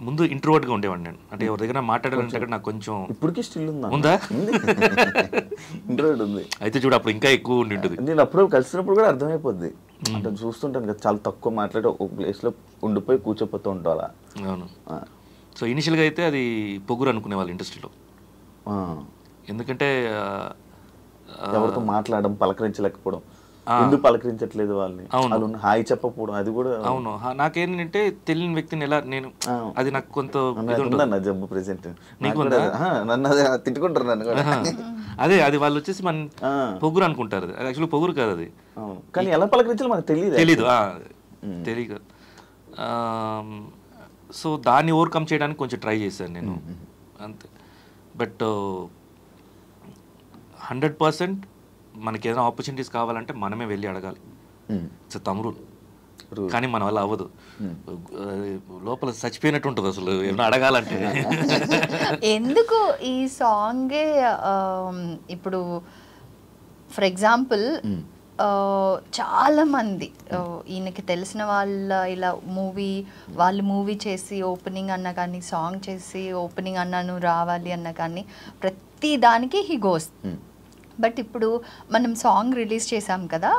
ముందు ఇంట్రోవర్ట్గా ఉండేవాడిని నేను. అంటే ఎవరి దగ్గర మాట్లాడాలంటే అక్కడ నాకు కొంచెం ఇప్పటికీ స్టిల్ ఉందా ఇంట్రోవర్ట్ ఉంది. అయితే చూడు అప్పుడు ఇంకా ఎక్కువ ఉండి ఉంటుంది. నేను అప్పుడు కలిసినప్పుడు కూడా అర్థమైపోద్ది. అంటే చూస్తుంటాను కదా, చాలా తక్కువ మాట్లాడి ఒక ప్లేస్లో ఉండిపోయి కూర్చోపోతూ ఉంటావా. అవును. సో ఇనిషియల్గా అయితే అది పొగురు అనుకునే వాళ్ళు ఇండస్ట్రీలో. ఎందుకంటే ఎవరితో మాట్లాడడం, పలకరించలేకపోవడం, ఎందుకు పలకరించట్లేదు వాళ్ళని, అవును హాయ్ చెప్పకపోవడం, అది కూడా. అవును, నాకేంటంటే తెలియని వ్యక్తిని ఎలా నేను, అది నాకు కొంత జబ్బు ప్రెసెంట్ నన్ను తిట్టుకుంటారు నన్ను కూడా. అదే అది వాళ్ళు వచ్చేసి మన పొగురు అనుకుంటారు. అది యాక్చువల్లీ పొగురు కాదు అది. కానీ ఎలా పలకరించాలో మనకు తెలియదు. సో దాన్ని ఓవర్కమ్ చేయడానికి కొంచెం ట్రై చేశాను నేను అంతే. బట్ 100% మనకి ఏదైనా ఆపర్చునిటీస్ కావాలంటే మనమే వెళ్ళి అడగాలి. ఇట్స్ తమ్ముడు. కానీ మన వల్ల అవ్వదు. లోపల చచ్చిపోయినట్టు ఉంటుంది అసలు ఏమన్నా అడగాలంటే. ఎందుకు ఈ సాంగే ఇప్పుడు ఫర్ ఎగ్జాంపుల్ చాలా మంది ఈయనకి తెలిసిన వాళ్ళ ఇలా వాళ్ళు మూవీ చేసి ఓపెనింగ్ అన్నా కానీ, సాంగ్ చేసి ఓపెనింగ్ అన్నా నువ్వు రావాలి అన్నా కానీ, ప్రతి దానికి హీ గోస్. బట్ ఇప్పుడు మనం సాంగ్ రిలీజ్ చేసాం కదా,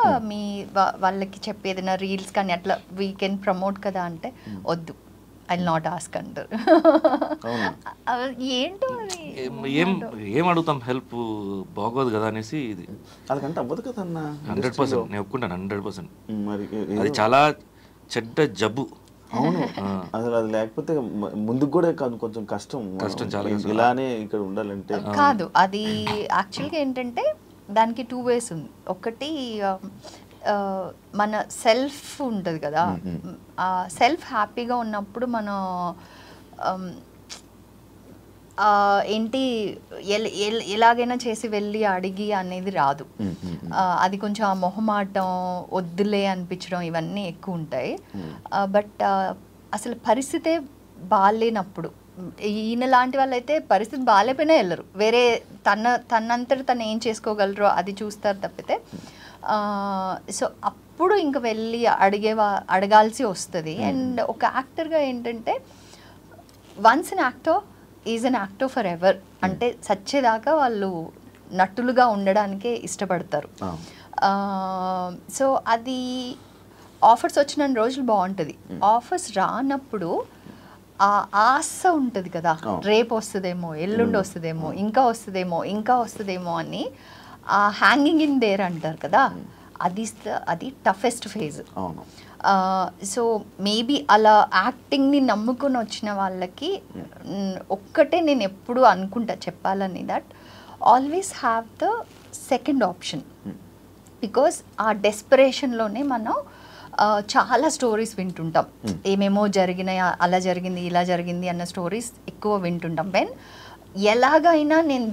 వాళ్ళకి చెప్పేదైనా రీల్స్ కానీ అట్లా వీ కెన్ ప్రమోట్ కదా అంటే వద్దు, ఐ విల్ నాట్ ఆస్క్ అంటారు. ఏంటో ఏం అడుగుతాం, హెల్ప్ బాగోదు కదా అనేసి. ఇది అలాగంటే అవ్వదు కదా అన్న. 100% నేను ఒప్పుకుంటాను. 100% అది చాలా చెడ్డ జబ్బు. అవును, అసలు అది లేకపోతే ముందుకు కూడా కొంచెం కష్టం చాలా. ఇలానే ఇక్కడ ఉండాలంటే కాదు. అది యాక్చువల్గా ఏంటంటే దానికి 2 ways ఉంది. ఒకటి మన సెల్ఫ్ ఉంటుంది కదా, ఆ సెల్ఫ్ హ్యాపీగా ఉన్నప్పుడు మనం ఏంటి ఎలాగైనా చేసి వెళ్ళి అడిగి అనేది రాదు. అది కొంచెం ఆ మొహమాటం, వద్దులే అనిపించడం, ఇవన్నీ ఎక్కువ ఉంటాయి. బట్ అసలు పరిస్థితే బాగాలేనప్పుడు, ఈయన లాంటి వాళ్ళు అయితే పరిస్థితి బాగాలేపోయినా వెళ్ళరు, వేరే తనంతట తను ఏం చేసుకోగలరో అది చూస్తారు తప్పితే. సో అప్పుడు ఇంక వెళ్ళి అడగాల్సి వస్తుంది. అండ్ ఒక యాక్టర్గా ఏంటంటే once an actor is an actor for ever. అంటే సచ్చేదాకా వాళ్ళు నటులుగా ఉండడానికే ఇష్టపడతారు. సో అది ఆఫర్స్ వచ్చిన రోజులు బాగుంటుంది. ఆఫర్స్ రానప్పుడు ఆ ఆశ ఉంటుంది కదా, రేపు వస్తుందేమో, ఎల్లుండి వస్తుందేమో, ఇంకా వస్తుందేమో అని ఆ హ్యాంగింగ్ ఇన్ దేర్ అంటారు కదా, అది టఫెస్ట్ ఫేజ్. అవును. సో మేబీ అలా యాక్టింగ్ని నమ్ముకొని వచ్చిన వాళ్ళకి ఒక్కటే నేను ఎప్పుడు అనుకుంటా చెప్పాలని, that always have the second option. Because ఆ డెస్పరేషన్లోనే మనం చాలా స్టోరీస్ వింటుంటాం, ఏమేమో జరిగినాయి, అలా జరిగింది ఇలా జరిగింది అన్న స్టోరీస్ ఎక్కువ వింటుంటాం. వెన్ ఎలాగైనా నేను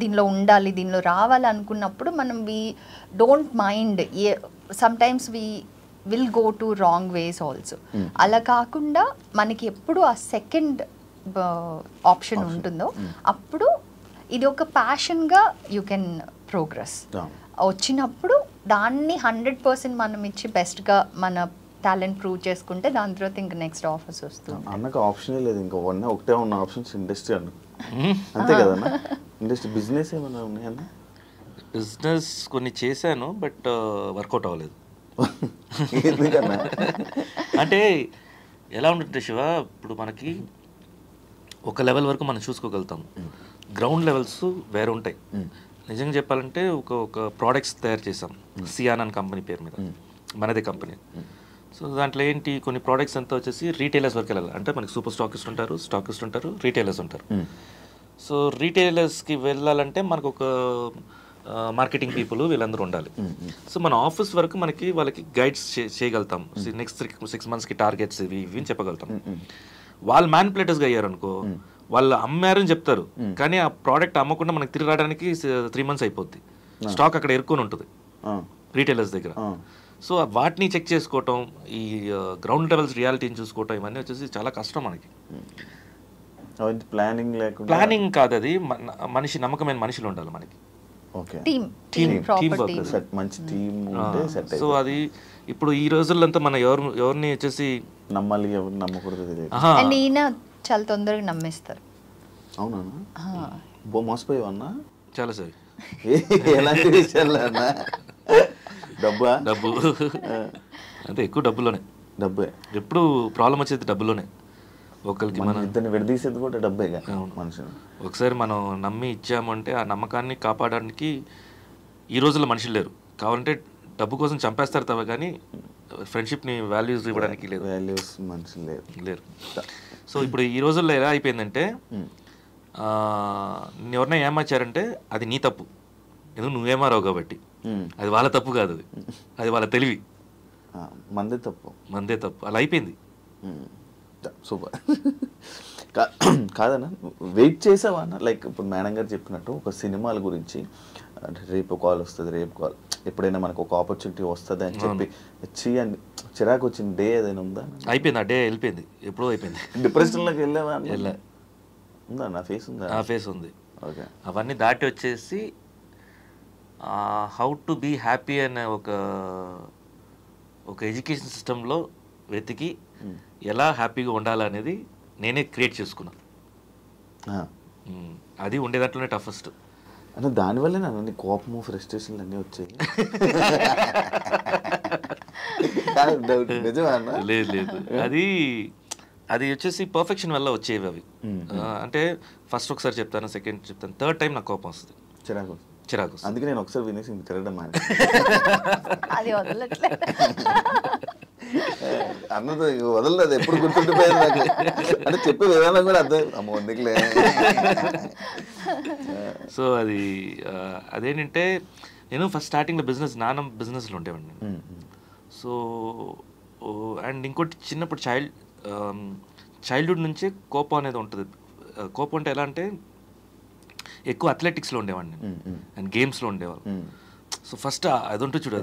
దీనిలో ఉండాలి, దీనిలో రావాలి అనుకున్నప్పుడు మనం we don't mind, sometimes we will go to wrong ways also. అలా కాకుండా మనకి ఎప్పుడు ఆ సెకండ్ ఆప్షన్ ఉంటుందో అప్పుడు ఇది ఒక ప్యాషన్గా యూ కెన్ ప్రోగ్రెస్. వచ్చినప్పుడు దాన్ని 100% మనం ఇచ్చి బెస్ట్గా మన టాలెంట్ ప్రూవ్ చేసుకుంటే దాని తర్వాత ఇంకా నెక్స్ట్ ఆఫర్స్ వస్తుంది. అన్నకు ఆప్షనే లేదు, ఇంకా ఒకటే ఉన్న ఆప్షన్స్ ఇండస్ట్రీ అన్న, అంతే కదన్నా? ఇండస్ట్రీ బిజినెస్ ఏమైనా ఉన్నాయన్న? బిజినెస్ కొన్ని చేశాను, బట్ వర్కౌట్ అవ్వలేదు. అంటే ఎలా ఉంటుంది శివ, ఇప్పుడు మనకి ఒక లెవెల్ వరకు మనం చూసుకోగలుగుతాం, గ్రౌండ్ లెవెల్స్ వేరే ఉంటాయి. నిజంగా చెప్పాలంటే ఒక ప్రోడక్ట్స్ తయారు చేసాం సియాన్ అని కంపెనీ పేరు మీద, మనదే కంపెనీ. సో దాంట్లో ఏంటి, కొన్ని ప్రోడక్ట్స్ అంతా వచ్చేసి రీటైలర్స్ వరకు వెళ్ళాలి. అంటే మనకి సూపర్ స్టాకిస్ట్ ఉంటారు, రీటైలర్స్ ఉంటారు. సో రీటైలర్స్కి వెళ్ళాలంటే మనకు ఒక మార్కెటింగ్ పీపుల్ వీళ్ళందరూ ఉండాలి. సో మన ఆఫీస్ వరకు వాళ్ళకి గైడ్స్ చేయగలుగుతాం. నెక్స్ట్ 6 monthsకి టార్గెట్స్ ఇవి చెప్పగలుగుతాం. వాళ్ళు మ్యానిపులేటర్స్గా అయ్యారు అనుకో, వాళ్ళు అమ్మారని చెప్తారు, కానీ ఆ ప్రోడక్ట్ అమ్మకుండా మనకి తిరిగి రావడానికి 3 months అయిపోద్ది. స్టాక్ అక్కడ ఎరుకొని ఉంటుంది రీటైలర్స్ దగ్గర. సో వాటిని చెక్ చేసుకోవటం, ఈ గ్రౌండ్ లెవెల్స్ రియాలిటీని చూసుకోవటం, ఇవన్నీ వచ్చేసి చాలా కష్టం మనకి. ప్లానింగ్ కాదు అది, నమ్మకమైన మనుషులు ఉండాలి మనకి. సో అది ఇప్పుడు ఈ రోజుల్లో మన ఎవరిని వచ్చేసి నమ్మాలి, ఎవరు నమ్మకూడదు. ఈయన చాలా తొందరగా నమ్మేస్తారు. అవునా? మోసపోయావన్నా చాలా సరే. ఎలాంటి విషయాలు అన్నా? డబ్బు అంటే ఎక్కువ డబ్బులోనే. డబ్బే ఎప్పుడు ప్రాబ్లం వచ్చేది డబ్బులోనే. ఒకరికి మనం ఇద్దరిని విడదీసేది కూడా డబ్బే మనుషులు. ఒకసారి మనం నమ్మి ఇచ్చామంటే ఆ నమ్మకాన్ని కాపాడడానికి ఈ రోజుల్లో మనుషులు లేరు. కావాలంటే డబ్బు కోసం చంపేస్తారు తప్ప, కానీ ఫ్రెండ్షిప్ని వాల్యూస్ ఇవ్వడానికి లేదు, వాల్యూస్ మనుషులు లేరు. సో ఇప్పుడు ఈ రోజుల్లో ఎలా అయిపోయిందంటే, ఎవరినైనా ఏమార్చారంటే అది నీ తప్పు, ఎందుకు నువ్వేమారావు కాబట్టి. అది వాళ్ళ తప్పు కాదు, అది వాళ్ళ తెలివి, మందే తప్పు. అలా అయిపోయింది. సూపర్. కాదన్నా, వెయిట్ చేసావా అన్న? లైక్ ఇప్పుడు మేడం గారు చెప్పినట్టు ఒక సినిమాల గురించి రేపు కాల్ వస్తుంది, రేపు కాల్ ఎప్పుడైనా మనకు ఒక ఆపర్చునిటీ వస్తుంది అని చెప్పి చిరాకు వచ్చిన డే ఏదైనా ఉందా? అయిపోయింది, ఆ డే వెళ్ళిపోయింది, ఎప్పుడో అయిపోయింది. డిప్రెషన్లోకి వెళ్ళావా? ఉందా? నా ఫేస్ ఉందా? ఆ ఫేస్ ఉంది. ఓకే. అవన్నీ దాటి వచ్చేసి హౌ టు బీ హ్యాపీ అనే ఒక ఎడ్యుకేషన్ సిస్టంలో వెతికి ఎలా హ్యాపీగా ఉండాలనేది నేనే క్రియేట్ చేసుకున్నా. అది ఉండే దాంట్లోనే టఫెస్ట్. అంటే దానివల్లే నన్ను కోపము, ఫ్రస్ట్రేషన్లు అన్నీ వచ్చాయి. లేదు, అది వచ్చేసి పర్ఫెక్షన్ వల్ల వచ్చేవి అవి. అంటే ఫస్ట్ ఒకసారి చెప్తాను, సెకండ్ చెప్తాను, థర్డ్ టైం నాకు కోపం వస్తుంది, చిరాకు. అందుకే నేను ఒకసారి వినేసి తిరగడం అన్నది వదలలేదు, ఎప్పుడు గుర్తుండిపోయింది నాకు. అంటే చెప్పే విధానం కూడా అర్థం అమ్మ ఎందుకులే. సో అదేంటంటే నేను ఫస్ట్ స్టార్టింగ్లో బిజినెస్లో ఉండేవాడిని. సో అండ్ ఇంకోటి, చిన్నప్పుడు చైల్డ్హుడ్ నుంచే కోపం అనేది ఉంటుంది. కోపం అంటే ఎలా అంటే, ఎక్కువ అథ్లెటిక్స్లో ఉండేవాడిని అండ్ గేమ్స్లో ఉండేవాళ్ళు. సో ఫస్ట్ అది ఉంటుంది చూడు,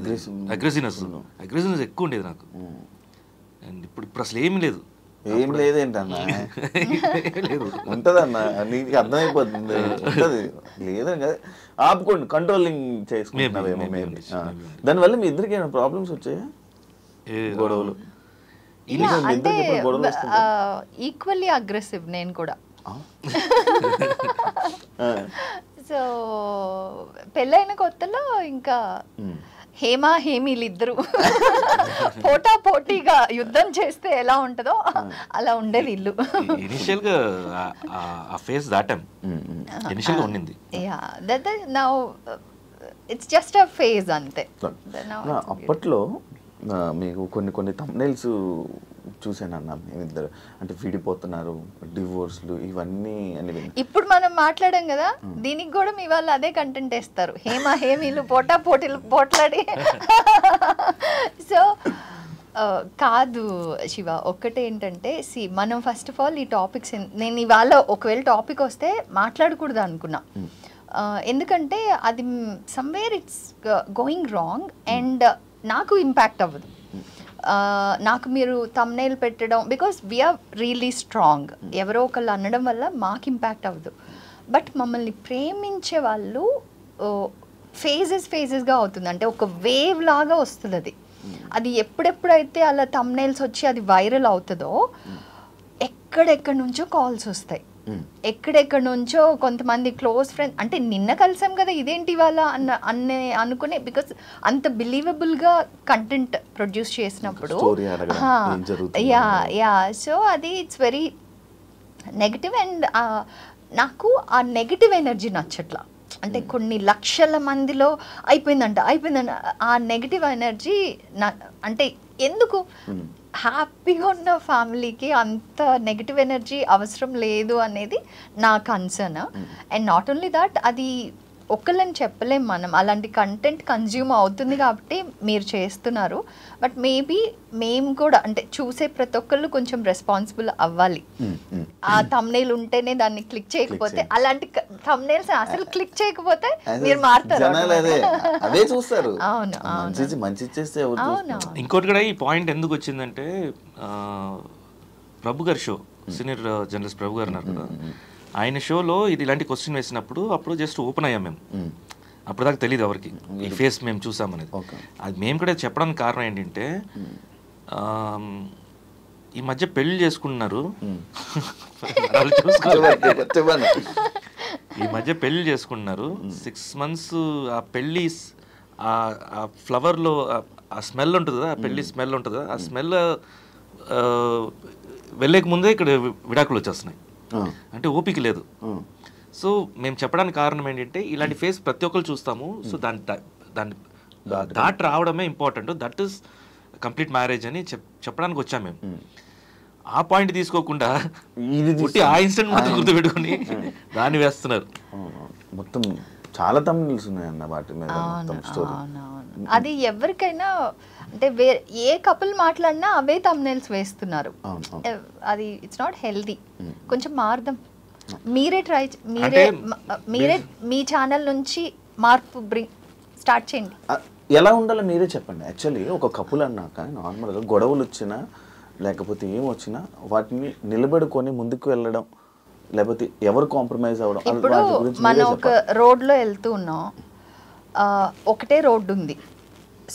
అగ్రెసివ్నెస్ ఎక్కువ ఉండేది నాకు. అండ్ ఇప్పుడు అసలు ఏమి లేదు. ఏం లేదేంటన్నా? ఉంటదన్న, నీకు అర్థమైపోతుంది. ఉంటది లేదని కదా, ఆపుకోండి, కంట్రోలింగ్ చేసుకుంటున్నావేమో. దానివల్ల మీ ఇద్దరికి ఏమైనా ప్రాబ్లమ్స్ వచ్చాయా? గొడవలు? అంటే ఈక్వల్లీ అగ్రెసివ్ నేను కూడా. సో పెళ్ళైన కొత్తలో ఇంకా హేమీలిద్దరు పోటాపోటీగా యుద్ధం చేస్తే ఎలా ఉంటుందో అలా ఉండేది ఇల్లు. ఇనిషియల్ గా ఆ ఫేస్ దాటాం, ఇనిషియల్ గా ఉండింది. Now it's just a phase అంతే. అప్పట్లో మీకు కొన్ని థంబ్నెయిల్స్ చూసానన్నా మేమిద్దరు, అంటే విడిపోతున్నారు, డివోర్స్లు, ఇవన్నీ అని. ఇప్పుడు మనం మాట్లాడాం కదా, దీనికి కూడా మీ వాళ్ళు అదే కంటెంట్ వేస్తారు, హేమీలు పోట్లాడి. సో కాదు శివ, ఒక్కటేంటంటే మనం ఫస్ట్ ఆఫ్ ఆల్ ఈ టాపిక్స్ నేను ఇవాళ ఒకవేళ టాపిక్ వస్తే మాట్లాడకూడదు అనుకున్నా, ఎందుకంటే అది somewhere it's going wrong and నాకు ఇంపాక్ట్ అవ్వదు. నాకు మీరు థంబ్నెయిల్ పెట్టడం, బికాస్ వీఆర్ రియలీ స్ట్రాంగ్, ఎవరో ఒకళ్ళు అనడం వల్ల మాకు ఇంపాక్ట్ అవ్వదు. బట్ మమ్మల్ని ప్రేమించే వాళ్ళు ఫేజెస్గా అవుతుంది, అంటే ఒక వేవ్ లాగా వస్తుంది అది. అది ఎప్పుడెప్పుడైతే అలా థంబ్నెయిల్స్ వచ్చి అది వైరల్ అవుతుందో ఎక్కడెక్కడి నుంచో కాల్స్ వస్తాయి, ఎక్కడెక్కడి నుంచో కొంతమంది క్లోజ్ ఫ్రెండ్, అంటే నిన్న కలిసాం కదా ఇదేంటి ఇవాళ అనుకునే, బికాస్ అంత బిలీవబుల్గా కంటెంట్ ప్రొడ్యూస్ చేసినప్పుడు. సో అది ఇట్స్ వెరీ నెగటివ్ అండ్ నాకు ఆ నెగటివ్ ఎనర్జీ నచ్చట్లా. అంటే కొన్ని లక్షల మందిలో అయిపోయిందంట ఆ నెగటివ్ ఎనర్జీ అంటే ఎందుకు? హ్యాపీగా ఉన్న ఫ్యామిలీకి అంత నెగటివ్ ఎనర్జీ అవసరం లేదు అనేది నా concern. And not only that, అది ఒకళ్ళని చెప్పలేం మనం, అలాంటి కంటెంట్ కన్జ్యూమ్ అవుతుంది కాబట్టి మీరు చేస్తున్నారు. బట్ మేబీ మేము కూడా అంటే చూసే ప్రతి ఒక్కళ్ళు కొంచెం రెస్పాన్సిబుల్ అవ్వాలి. ఆ థంబ్నెయిల్ ఉంటేనే దాన్ని క్లిక్ చేయకపోతే, అలాంటి థంబ్నెయిల్స్ అసలు క్లిక్ చేయకపోతే మీరు మారుతారు. అవును, ఇంకోటి కూడా ఈ పాయింట్ ఎందుకు వచ్చిందంటే, ప్రభు గారి షో, సీనియర్ జర్నలిస్ట్ ప్రభు గారు ఉన్నారు కదా, ఆయన షోలో ఇది ఇలాంటి క్వశ్చన్ వేసినప్పుడు అప్పుడు జస్ట్ ఓపెన్ అయ్యాం మేము. అప్పుడు దాకా తెలియదు ఎవరికి ఈ ఫేస్ మేము చూసామనేది. అది మేము కూడా చెప్పడానికి కారణం ఏంటంటే, ఈ మధ్య పెళ్లి చేసుకుంటున్నారు, ఈ మధ్య పెళ్లి చేసుకుంటున్నారు, 6 months ఆ పెళ్ళి ఆ ఫ్లవర్లో ఆ స్మెల్ ఉంటుంది కదా, ఆ పెళ్ళి స్మెల్ ఉంటుంది కదా, ఆ స్మెల్ వెళ్ళేక ముందే ఇక్కడ విడాకులు వచ్చేస్తున్నాయి, అంటే ఓపిక లేదు. సో మేము చెప్పడానికి కారణం ఏంటంటే, ఇలాంటి ఫేస్ ప్రతి ఒక్కరు చూస్తాము. సో దాన్ని దాటి రావడమే important, that is complete marriage అని చెప్పడానికి వచ్చాము మేము. ఆ పాయింట్ తీసుకోకుండా ఆ ఇన్సిడెంట్ మొత్తం గుర్తుపెట్టుకుని దాన్ని వేస్తున్నారు. మొత్తం చాలా థంబ్నెయిల్స్ ఉన్నాయన్న వాటి మీద. అది ఎవరికైనా అంటే ఏ కపుల్ మాట్లాడినా అవే థంబ్నెయిల్స్ వేస్తున్నారు. అది ఇట్స్ నాట్ హెల్దీ. కొంచెం మారుదాం. మీరే మీ ఛానల్ నుంచి మార్పు స్టార్ట్ చేయండి. ఎలా ఉండాలో మీరే చెప్పండి. యాక్చువల్లీ ఒక కపుల్ అన్నాక నార్మల్గా గొడవలు వచ్చినా లేకపోతే ఏం వచ్చినా వాటిని నిలబెడుకొని ముందుకు వెళ్ళడం, లేకపోతే ఎవరు కాంప్రమైజ్ అవ్వడం. ఇప్పుడు మనం ఒక రోడ్లో వెళ్తూ ఉన్నాం, ఒకటే రోడ్డు ఉంది.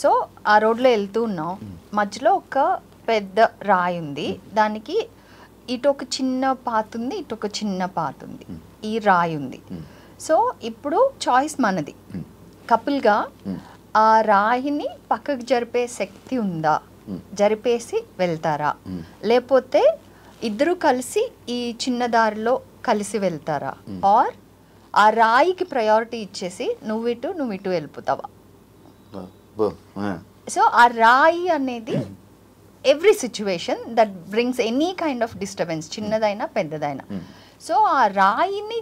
సో ఆ రోడ్లో వెళ్తూ ఉన్నాం, మధ్యలో ఒక పెద్ద రాయి ఉంది, దానికి ఇటు ఒక చిన్న పాత ఉంది, ఇటు ఒక చిన్న పాత ఉంది, ఈ రాయి ఉంది. సో ఇప్పుడు చాయిస్ మనది. కపుల్గా ఆ రాయిని పక్కకు జరిపే శక్తి ఉందా, జరిపేసి వెళ్తారా, లేకపోతే ఇద్దరు కలిసి ఈ చిన్న దారిలో కలిసి వెళ్తారా, ఆర్ ఆ రాయికి ప్రయారిటీ ఇచ్చేసి నువ్వు ఇటు వెళ్ళిపోతావా? సో ఆ రాయి అనేది every situation that brings any kind of disturbance, చిన్నదైనా పెద్దదైనా. సో ఆ రాయిని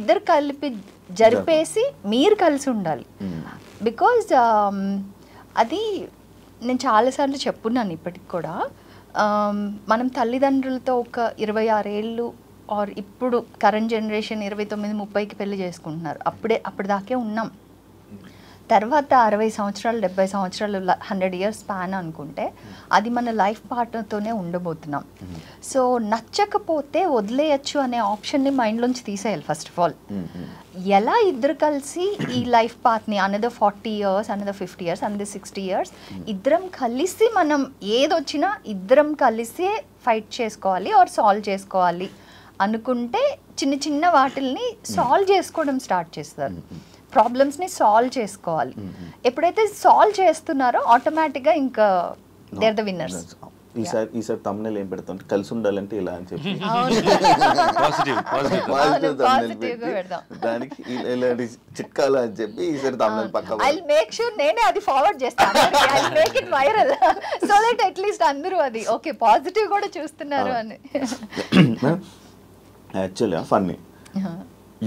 ఇద్దరు కలిపి జరిపేసి మీరు కలిసి ఉండాలి. బికాజ్ అది నేను చాలాసార్లు చెప్పున్నాను ఇప్పటికి కూడా, మనం తల్లిదండ్రులతో ఒక 26 ఏళ్ళు ఆర్ ఇప్పుడు కరెంట్ జనరేషన్ 29-30కి పెళ్లి చేసుకుంటున్నారు. అప్పటిదాకే ఉన్నాం. తర్వాత 60 సంవత్సరాలు 70 సంవత్సరాలు 100 years స్పాన్ అనుకుంటే అది మన లైఫ్ పార్ట్నర్తోనే ఉండబోతున్నాం. సో నచ్చకపోతే వదిలేయచ్చు అనే ఆప్షన్ని మైండ్లోంచి తీసేయాలి ఫస్ట్ ఆఫ్ ఆల్. ఎలా ఇద్దరు కలిసి ఈ లైఫ్ పాత్ని another 40 years, another 50 years, another 60 years ఇద్దరం కలిసి మనం ఏదొచ్చినా ఇద్దరం కలిసే ఫైట్ చేసుకోవాలి ఆర్ సాల్వ్ చేసుకోవాలి అనుకుంటే చిన్న చిన్న వాటిల్ని సాల్వ్ చేసుకోవడం స్టార్ట్ చేస్తారు. ప్రాబ్లమ్స్ని సాల్వ్ చేసుకోవాలి. ఎప్పుడైతే సాల్వ్ చేస్తున్నారో ఆటోమేటిక్గా ఇంకా దే ఆర్ ద విన్నర్స్. ఈసారి తమ్ముళ్ళు ఏం పెడతాం అంటే కలిసి ఉండాలంటే ఇలా అని చెప్పి పాజిటివ్ Positive thumbnail positive గా పెట్టి పెడదాం. దానికి ఇలాంటి చిట్కాలు అని చెప్పి ఈసారి తమ్ముళ్ళు పక్క ఐ మేక్ షూర్ నేనే అది ఫార్వర్డ్ చేస్తాను I make it viral so that at least అందరూ అది ఓకే పాజిటివ్ కూడా చూస్తున్నారు అని యాక్చువల్గా ఫన్నీ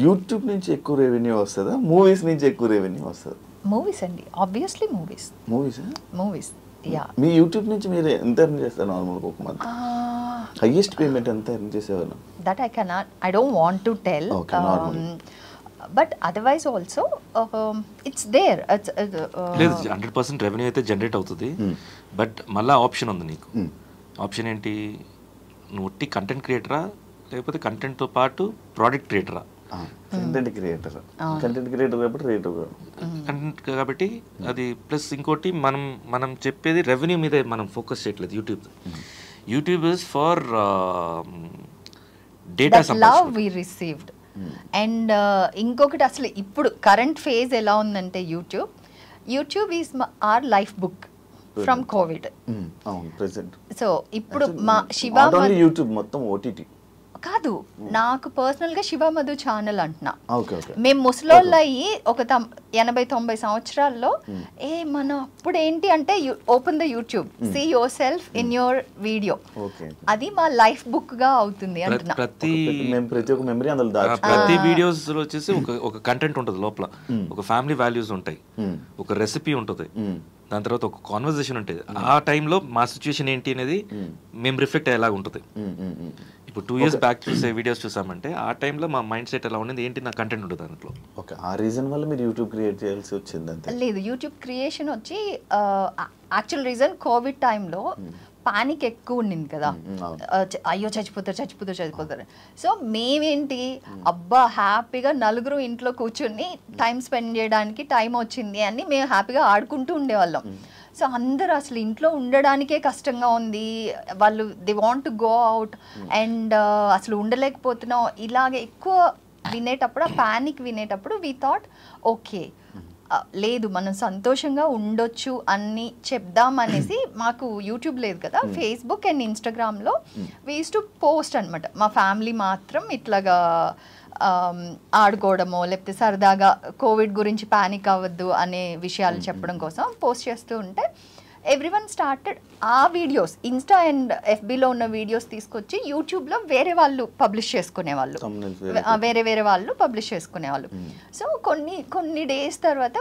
యూట్యూబ్ నుంచి ఎక్కువ రెవెన్యూ వస్తుందా మూవీస్ నుంచి ఎక్కువ రెవెన్యూ వస్తుందా మూవీస్ అండి ఆబ్వియస్లీ మూవీస్ యా మీ యూట్యూబ్ నుంచి మీరు ఎంత ఎర్న్ చేస్తారు నార్మల్గా ఒక మంత్ హైయెస్ట్ పేమెంట్ ఎంత ఎర్న్ చేసేవాళ్ళు that I don't want to tell Okay, normal. But otherwise also it's there లేదు 100% రెవెన్యూ అయితే జనరేట్ అవుతుంది బట్ మళ్ళీ ఆప్షన్ ఉంది నీకు ఆప్షన్ ఏంటి నువ్వు ఒట్టి కంటెంట్ క్రియేటరా లేకపోతే కంటెంట్తో పాటు ప్రోడక్ట్ క్రియేటరా కంటెంట్ క్రియేటర్ కాబట్టి రేట్ కంటెంట్ కాబట్టి అది ప్లస్ ఇంకోటి మనం చెప్పేది రెవెన్యూ మీద మనం ఫోకస్ చేయట్లేదు YouTube is for data love we received and ఇంకొకటి అసలు ఇప్పుడు కరెంట్ ఫేజ్ ఎలా ఉందంటే YouTube is our life book from covid అవును ప్రెసెంట్ సో ఇప్పుడు మా శివ యూట్యూబ్ మొత్తం ఓటీటీ కాదు నాకు పర్సనల్ గా శివ మధు ఛానల్ అంటున్నా ఓకే ఓకే మేము ముసలోళ్ళు అయ్యి ఒక 80-90 సంవత్సరాల్లో మనం అప్పుడు ఏంటి అంటే open the YouTube see yourself in your video okay అది మా లైఫ్ బుక్ గా అవుతుంది అంటున్నా ప్రతి ప్రతి ఒక్క మెమరీ అందులో ప్రతి వీడియోస్ లో వచ్చేసి ఒక కంటెంట్ ఉంటుంది లోపల ఒక ఫ్యామిలీ వాల్యూస్ ఉంటాయి ఒక రెసిపీ ఉంటుంది దాని తర్వాత ఒక కాన్వర్జేషన్ ఉంటుంది ఆ టైంలో మా సిచ్యువేషన్ ఏంటి అనేది మేము రిఫ్లెక్ట్ అయ్యేలాగా ఉంటుంది ఇప్పుడు 2 years బ్యాక్ చూసే వీడియోస్ చూసామంటే ఆ టైంలో మా మైండ్ సెట్ ఎలా ఉండేది ఏంటి నా కంటెంట్ ఉంటుంది దాంట్లో ఓకే ఆ రీజన్ వల్ల మీరు యూట్యూబ్ క్రియేట్ చేయాల్సి వచ్చింది అంతే లేదు యూట్యూబ్ క్రియేషన్ వచ్చి యాక్చువల్ రీజన్ కోవిడ్ టైంలో పానిక్ ఎక్కువ ఉండింది కదా అయ్యో చచ్చిపోతారు సో మేమేంటి అబ్బా హ్యాపీగా నలుగురు ఇంట్లో కూర్చుని టైం స్పెండ్ చేయడానికి టైం వచ్చింది అని మేము హ్యాపీగా ఆడుకుంటూ ఉండేవాళ్ళం సో అందరూ అసలు ఇంట్లో ఉండడానికే కష్టంగా ఉంది వాళ్ళు they want to go out and అసలు ఉండలేకపోతున్నాం ఇలాగే ఎక్కువ వినేటప్పుడు ఆ ప్యానిక్ వినేటప్పుడు వీ థాట్ ఓకే లేదు మనం సంతోషంగా ఉండొచ్చు అని చెప్దాం అనేసి మాకు యూట్యూబ్ లేదు కదా ఫేస్బుక్ అండ్ ఇన్స్టాగ్రామ్లో వీ యూస్ టు పోస్ట్ అనమాట మా ఫ్యామిలీ మాత్రం ఇట్లాగా ఆడుకోవడమో లేకపోతే సరదాగా కోవిడ్ గురించి ప్యానిక్ అవ్వద్దు అనే విషయాలు చెప్పడం కోసం పోస్ట్ చేస్తూ ఉంటే ఎవ్రీవన్ స్టార్టెడ్ ఆ వీడియోస్ ఇన్స్టా అండ్ ఎఫ్బీలో ఉన్న వీడియోస్ తీసుకొచ్చి యూట్యూబ్లో వేరే వాళ్ళు పబ్లిష్ చేసుకునేవాళ్ళు వేరే వాళ్ళు పబ్లిష్ చేసుకునేవాళ్ళు సో కొన్ని డేస్ తర్వాత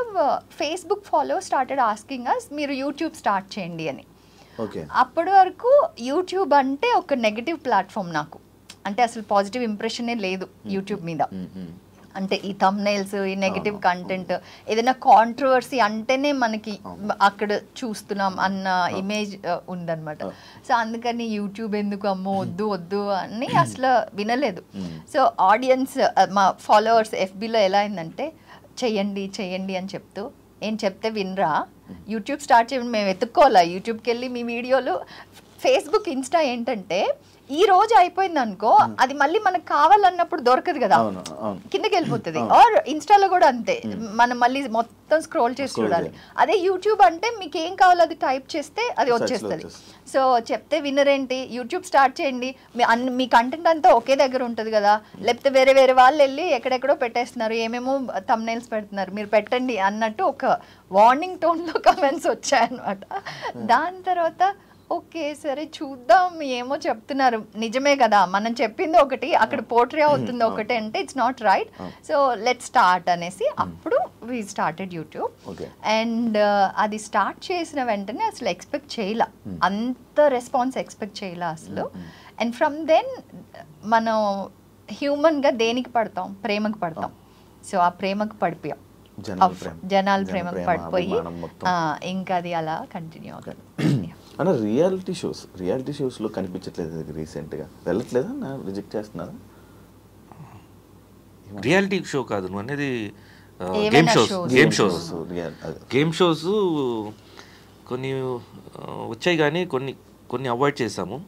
Facebook follow started asking us మీరు యూట్యూబ్ స్టార్ట్ చేయండి అని అప్పటి వరకు యూట్యూబ్ అంటే ఒక నెగటివ్ ప్లాట్ఫామ్ నాకు అంటే అసలు పాజిటివ్ ఇంప్రెషనే లేదు యూట్యూబ్ మీద అంటే ఈ థంబ్నెయిల్స్ ఈ నెగటివ్ కంటెంట్ ఏదైనా కాంట్రవర్సీ అంటేనే మనకి అక్కడ చూస్తున్నాం అన్న ఇమేజ్ ఉందన్నమాట సో అందుకని యూట్యూబ్ ఎందుకు అమ్మో వద్దు అని అసలు వినలేదు సో ఆడియన్స్ మా ఫాలోవర్స్ ఎఫ్బీలో ఎలా అయిందంటే చెయ్యండి అని చెప్తూ ఏం చెప్తే వినరా యూట్యూబ్ స్టార్ట్ చేయండి మేము వెతుక్కోవాలా యూట్యూబ్కి వెళ్ళి మీ వీడియోలు ఫేస్బుక్ ఇన్స్టా ఏంటంటే ఈ రోజు అయిపోయింది అనుకో అది మళ్ళీ మనకు కావాలన్నప్పుడు దొరకదు కదా కిందకి వెళ్ళిపోతుంది ఆర్ ఇన్స్టాలో కూడా అంతే మనం మళ్ళీ మొత్తం స్క్రోల్ చేసి చూడాలి అదే యూట్యూబ్ అంటే మీకు ఏం కావాలో అది టైప్ చేస్తే అది వచ్చేస్తుంది సో చెప్తే వినరేంటి యూట్యూబ్ స్టార్ట్ చేయండి మీ కంటెంట్ అంతా ఒకే దగ్గర ఉంటుంది కదా లేకపోతే వేరే వాళ్ళు వెళ్ళి ఎక్కడెక్కడో పెట్టేస్తున్నారు ఏమేమో థంబ్నెయిల్స్ పెడుతున్నారు మీరు పెట్టండి అన్నట్టు ఒక వార్నింగ్ టోన్లో కమెంట్స్ వచ్చాయన్నమాట దాని తర్వాత ఓకే సరే చూద్దాం ఏమో చెప్తున్నారు నిజమే కదా మనం చెప్పింది ఒకటి అక్కడ పోర్ట్రే అవుతుంది ఒకటి అంటే it's not right so let start అనేసి అప్పుడు వీ స్టార్టెడ్ యూట్యూబ్ అండ్ అది స్టార్ట్ చేసిన వెంటనే అసలు ఎక్స్పెక్ట్ చేయలే అంత రెస్పాన్స్ ఎక్స్పెక్ట్ చేయలే అసలు అండ్ ఫ్రమ్ దెన్ మనం హ్యూమన్గా దేనికి పడతాం ప్రేమకు పడతాం సో ఆ ప్రేమకు పడిపోయాం జనాల ప్రేమకు పడిపోయి ఇంకా అది అలా కంటిన్యూ అవుతుంది అన్న రియాలిటీ షోస్లో కనిపించట్లేదు రీసెంట్గా వెళ్ళట్లేదా రిజెక్ట్ చేస్తున్నారా రియాలిటీ షో కాదు నువ్వు అనేది గేమ్ షోస్ కొన్ని వచ్చాయి కానీ కొన్ని అవాయిడ్ చేసాము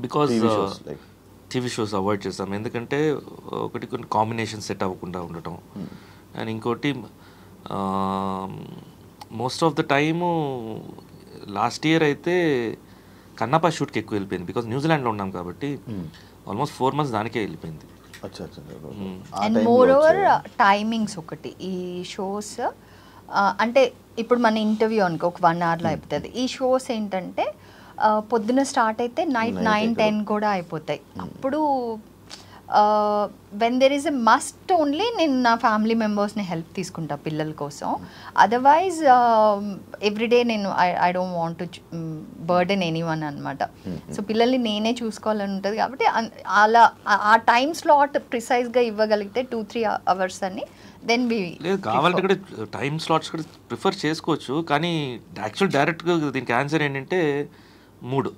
బికాజ్ టీవీ షోస్ అవాయిడ్ చేసాము ఎందుకంటే కొన్ని కాంబినేషన్ సెట్ అవ్వకుండా ఉండటం అండ్ ఇంకోటి most of the time last year అయితే కన్నప్ప షూట్కి ఎక్కువ వెళ్ళిపోయింది, బికాజ్ న్యూజిలాండ్లో ఉన్నాం కాబట్టి ఆల్మోస్ట్ 4 months దానికే వెళ్ళిపోయింది. అండ్ మోర్ ఓవర్ టైమింగ్స్ ఒకటి ఈ షోస్, అంటే ఇప్పుడు మన ఇంటర్వ్యూ అనుకో ఒక 1 hourలో అయిపోతుంది. ఈ షోస్ ఏంటంటే పొద్దున స్టార్ట్ అయితే నైట్ 9-10 కూడా అయిపోతాయి. అప్పుడు when there is a must only నేను నా ఫ్యామిలీ మెంబర్స్ని హెల్ప్ తీసుకుంటా పిల్లల కోసం. అదర్వైజ్ ఎవ్రీడే నేను I don't want to burden anyone అనమాట. సో పిల్లల్ని నేనే చూసుకోవాలని ఉంటుంది కాబట్టి అలా ఆ టైం స్లాట్ ప్రిసైజ్గా ఇవ్వగలిగితే 2-3 hours అని దెన్ బి లేదు. కావాలంటే కూడా టైం స్లాట్స్ కూడా ప్రిఫర్ చేసుకోవచ్చు, కానీ యాక్చువల్ డైరెక్ట్గా దీనికి ఆన్సర్ ఏంటంటే మూడు.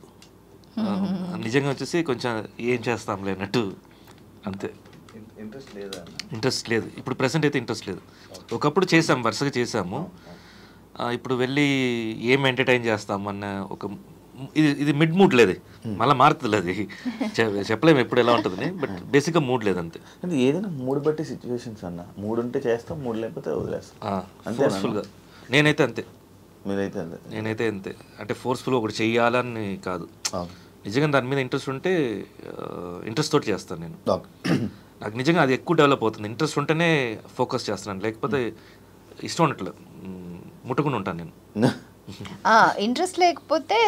నిజంగా వచ్చేసి కొంచెం ఏం చేస్తాంలే అన్నట్టు అంతే. ఇంట్రెస్ట్ లేదు ఇప్పుడు ప్రెసెంట్ అయితే, ఇంట్రెస్ట్ లేదు. ఒకప్పుడు చేసాం, వరుసగా చేసాము. ఇప్పుడు వెళ్ళి ఏం ఎంటర్టైన్ చేస్తాం అన్న ఒక ఇది మిడ్ మూడ్ లేదు, మళ్ళీ మారుతుంది. అది చెప్పలేము ఎప్పుడు ఎలా ఉంటుంది, బట్ బేసిక్గా మూడ్ లేదు అంతే. అంటే ఏదైనా మూడు బట్టి సిచ్యువేషన్స్ అన్న, మూడు ఉంటే చేస్తాం, మూడు లేకపోతే వదిలేస్తాం. ఫోర్స్ఫుల్గా నేనైతే అంతే. మీరైతే అంతే? నేనైతే అంతే. అంటే ఫోర్స్ఫుల్గా ఒకటి చెయ్యాలని కాదు, నిజంగా దాని మీద ఇంట్రెస్ట్ ఉంటే ఇంట్రెస్ట్ తోటి చేస్తాను నేను. నాకు నిజంగా అది ఎక్కువ డెవలప్ అవుతుంది. ఇంట్రెస్ట్ ఉంటేనే ఫోకస్ చేస్తున్నాను, లేకపోతే ఇష్టం ఉన్నట్లు ముట్టుకుని ఉంటాను నేను. ఇంట్రెస్ట్ లేకపోతే,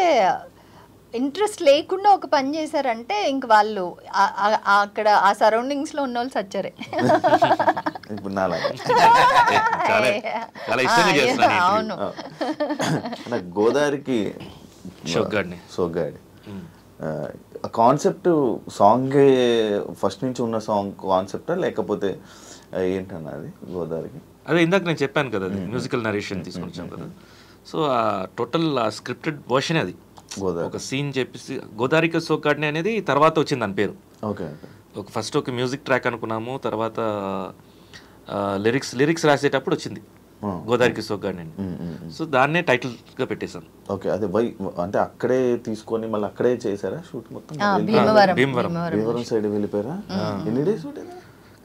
ఇంట్రెస్ట్ లేకుండా ఒక పని చేశారంటే ఇంక వాళ్ళు అక్కడ ఆ సరౌండింగ్స్లో ఉన్న వాళ్ళు సచ్చారే. ఇప్పుడు నాలాగా చాలా ఇష్టంగా చేస్తున్నాను. అవును. నాకు గోదావరికి సోగ్గాడి కాన్సెప్ట్ సాంగ్ ఫస్ట్ నుంచి ఉన్న సాంగ్ కాన్సెప్టా లేకపోతే ఏంటన్నా అది గోదావరికి? అదే ఇందాక నేను చెప్పాను కదా, అది మ్యూజికల్ నరేషన్ తీసుకొచ్చాం కదా. సో ఆ టోటల్ స్క్రిప్టెడ్ వర్షన్ అది. ఒక సీన్ చెప్పేసి గోదావరికి సోగ్గాడిని అనేది తర్వాత వచ్చింది దాని పేరు. ఓకే. ఒక ఫస్ట్ ఒక మ్యూజిక్ ట్రాక్ అనుకున్నాము, తర్వాత లిరిక్స్ రాసేటప్పుడు వచ్చింది గోదావరికి సోగ్గాడిని. సో దాన్నే టైటిల్గా పెట్టేశాను. ఓకే. అదే అంటే అక్కడే తీసుకొని మళ్ళీ అక్కడే చేశారా షూట్ మొత్తం? భీమవరం సైడ్ వెళ్ళిపోయారా? ఎన్ని డేస్ షూట్?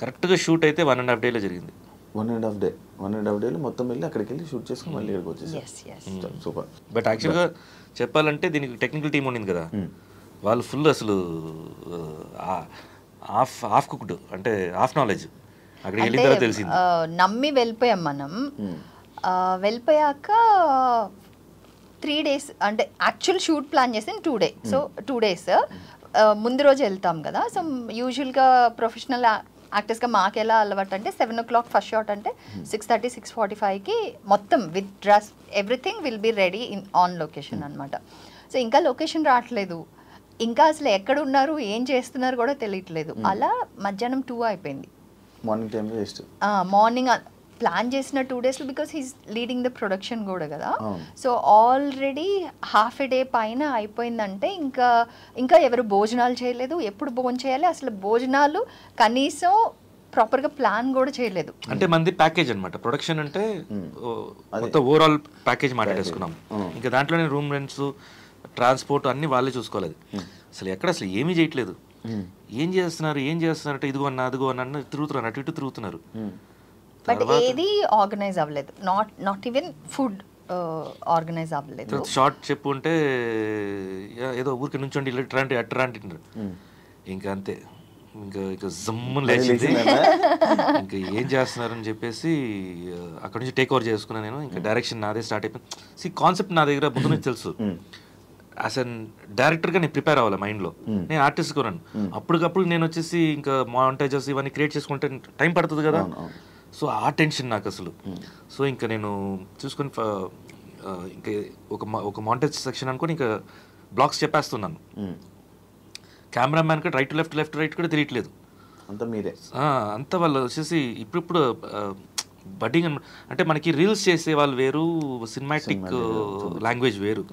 కరెక్ట్గా షూట్ అయితే 1.5 days జరిగింది. 1.5 days మొత్తం వెళ్ళి అక్కడికి వెళ్ళి షూట్ చేసుకుని మళ్ళీ ఇక్కడికి వచ్చేసారు. సూపర్. బట్ యాక్చువల్గా చెప్పాలంటే దీనికి టెక్నికల్ టీం ఉండింది కదా, వాళ్ళు ఫుల్ అసలు హాఫ్ కుక్డ్, అంటే హాఫ్ నాలెడ్జ్. అక్కడికి వెళ్ళిన తర్వాత తెలిసింది. నమ్మి వెళ్ళిపోయాం మనం. వెళ్ళిపోయాక 3 days అంటే యాక్చువల్ షూట్ ప్లాన్ చేసి 2 days. సో 2 days ముందు రోజు వెళ్తాం కదా. సో యూజువల్గా ప్రొఫెషనల్ యాక్టర్స్గా మాకు ఎలా అలవాటు అంటే 7 o'clock ఫస్ట్ షాట్ అంటే 6:30, 6:45కి మొత్తం with dress everything will be ready on location అనమాట. సో ఇంకా లొకేషన్ రావట్లేదు, ఇంకా అసలు ఎక్కడ ఉన్నారు ఏం చేస్తున్నారు కూడా తెలియట్లేదు. అలా మధ్యాహ్నం 2 అయిపోయింది. Morning time waste. Morning plan చేసిన 2 days because he's leading the production కూడా కదా. So already half a day పైన అయిపోయిందంటే ఇంకా ఎవరు భోజనాలు చేయలేదు. ఎప్పుడు భోజనం చేయాలి, అసలు భోజనాలు కనీసం ప్రాపర్గా ప్లాన్ కూడా చేయలేదు. అంటే మంది ప్యాకేజ్ అనమాట ప్రొడక్షన్ అంటే మొత్తం ఓవరాల్ ప్యాకేజ్ మాట్లాడేసుకున్నాం. ఇంకా దాంట్లోనే రూమ్ రెంట్స్, ట్రాన్స్పోర్ట్ అన్ని వాళ్ళే చూసుకోలేదు. అసలు ఎక్కడ అసలు ఏమీ చేయట్లేదు. ఏం చేస్తున్నారు అంటే ఇదిగో అన్న అదిగో అన్న తిరుగుతున్నారు, అటు ఇటు తిరుగుతున్నారు. బట్ ఏది ఆర్గనైజ్ అవ్వలేదు. నాట్ ఈవెన్ ఫుడ్ ఆర్గనైజ్ అవ్వలేదు. షార్ట్ చెప్పు అంటే ఏదో ఊరికి నుంచోండి ఇట్లాంటి అట్రాంటి ఇంకా అంతే. ఇంకా జమ్మున లేచింది. ఇంకా ఏం చేస్తున్నారని చెప్పేసి అక్కడ నుంచి టేక్ ఓవర్ చేసుకున్నాను నేను. ఇంకా డైరెక్షన్ నాదే స్టార్ట్ అయిపోయింది. కాన్సెప్ట్ నా దగ్గర ముందు నుంచి తెలుసు. యాజ్ అన్ డైరెక్టర్గా నేను ప్రిపేర్ అవ్వాలి మైండ్లో. నేను ఆర్టిస్ట్ కొన్నాను. అప్పటికప్పుడు నేను వచ్చేసి ఇంకా మాంటేజెస్ ఇవన్నీ క్రియేట్ చేసుకుంటే టైం పడుతుంది కదా. సో ఆ టెన్షన్ నాకు అసలు. సో ఇంకా నేను చూసుకొని ఇంకా ఒక మాంటేజ్ సెక్షన్ అనుకొని ఇంకా బ్లాక్స్ చెప్పేస్తున్నాను. కెమెరామ్యాన్ కూడా రైట్ కూడా తెలియట్లేదు. అంతా మీరే అంతా వాళ్ళు వచ్చేసి ఇప్పుడు బడ్డింగ్ అంటే మనకి రీల్స్ చేసే వాళ్ళు వేరు, సినిమాటిక్ లాంగ్వేజ్ వేరు.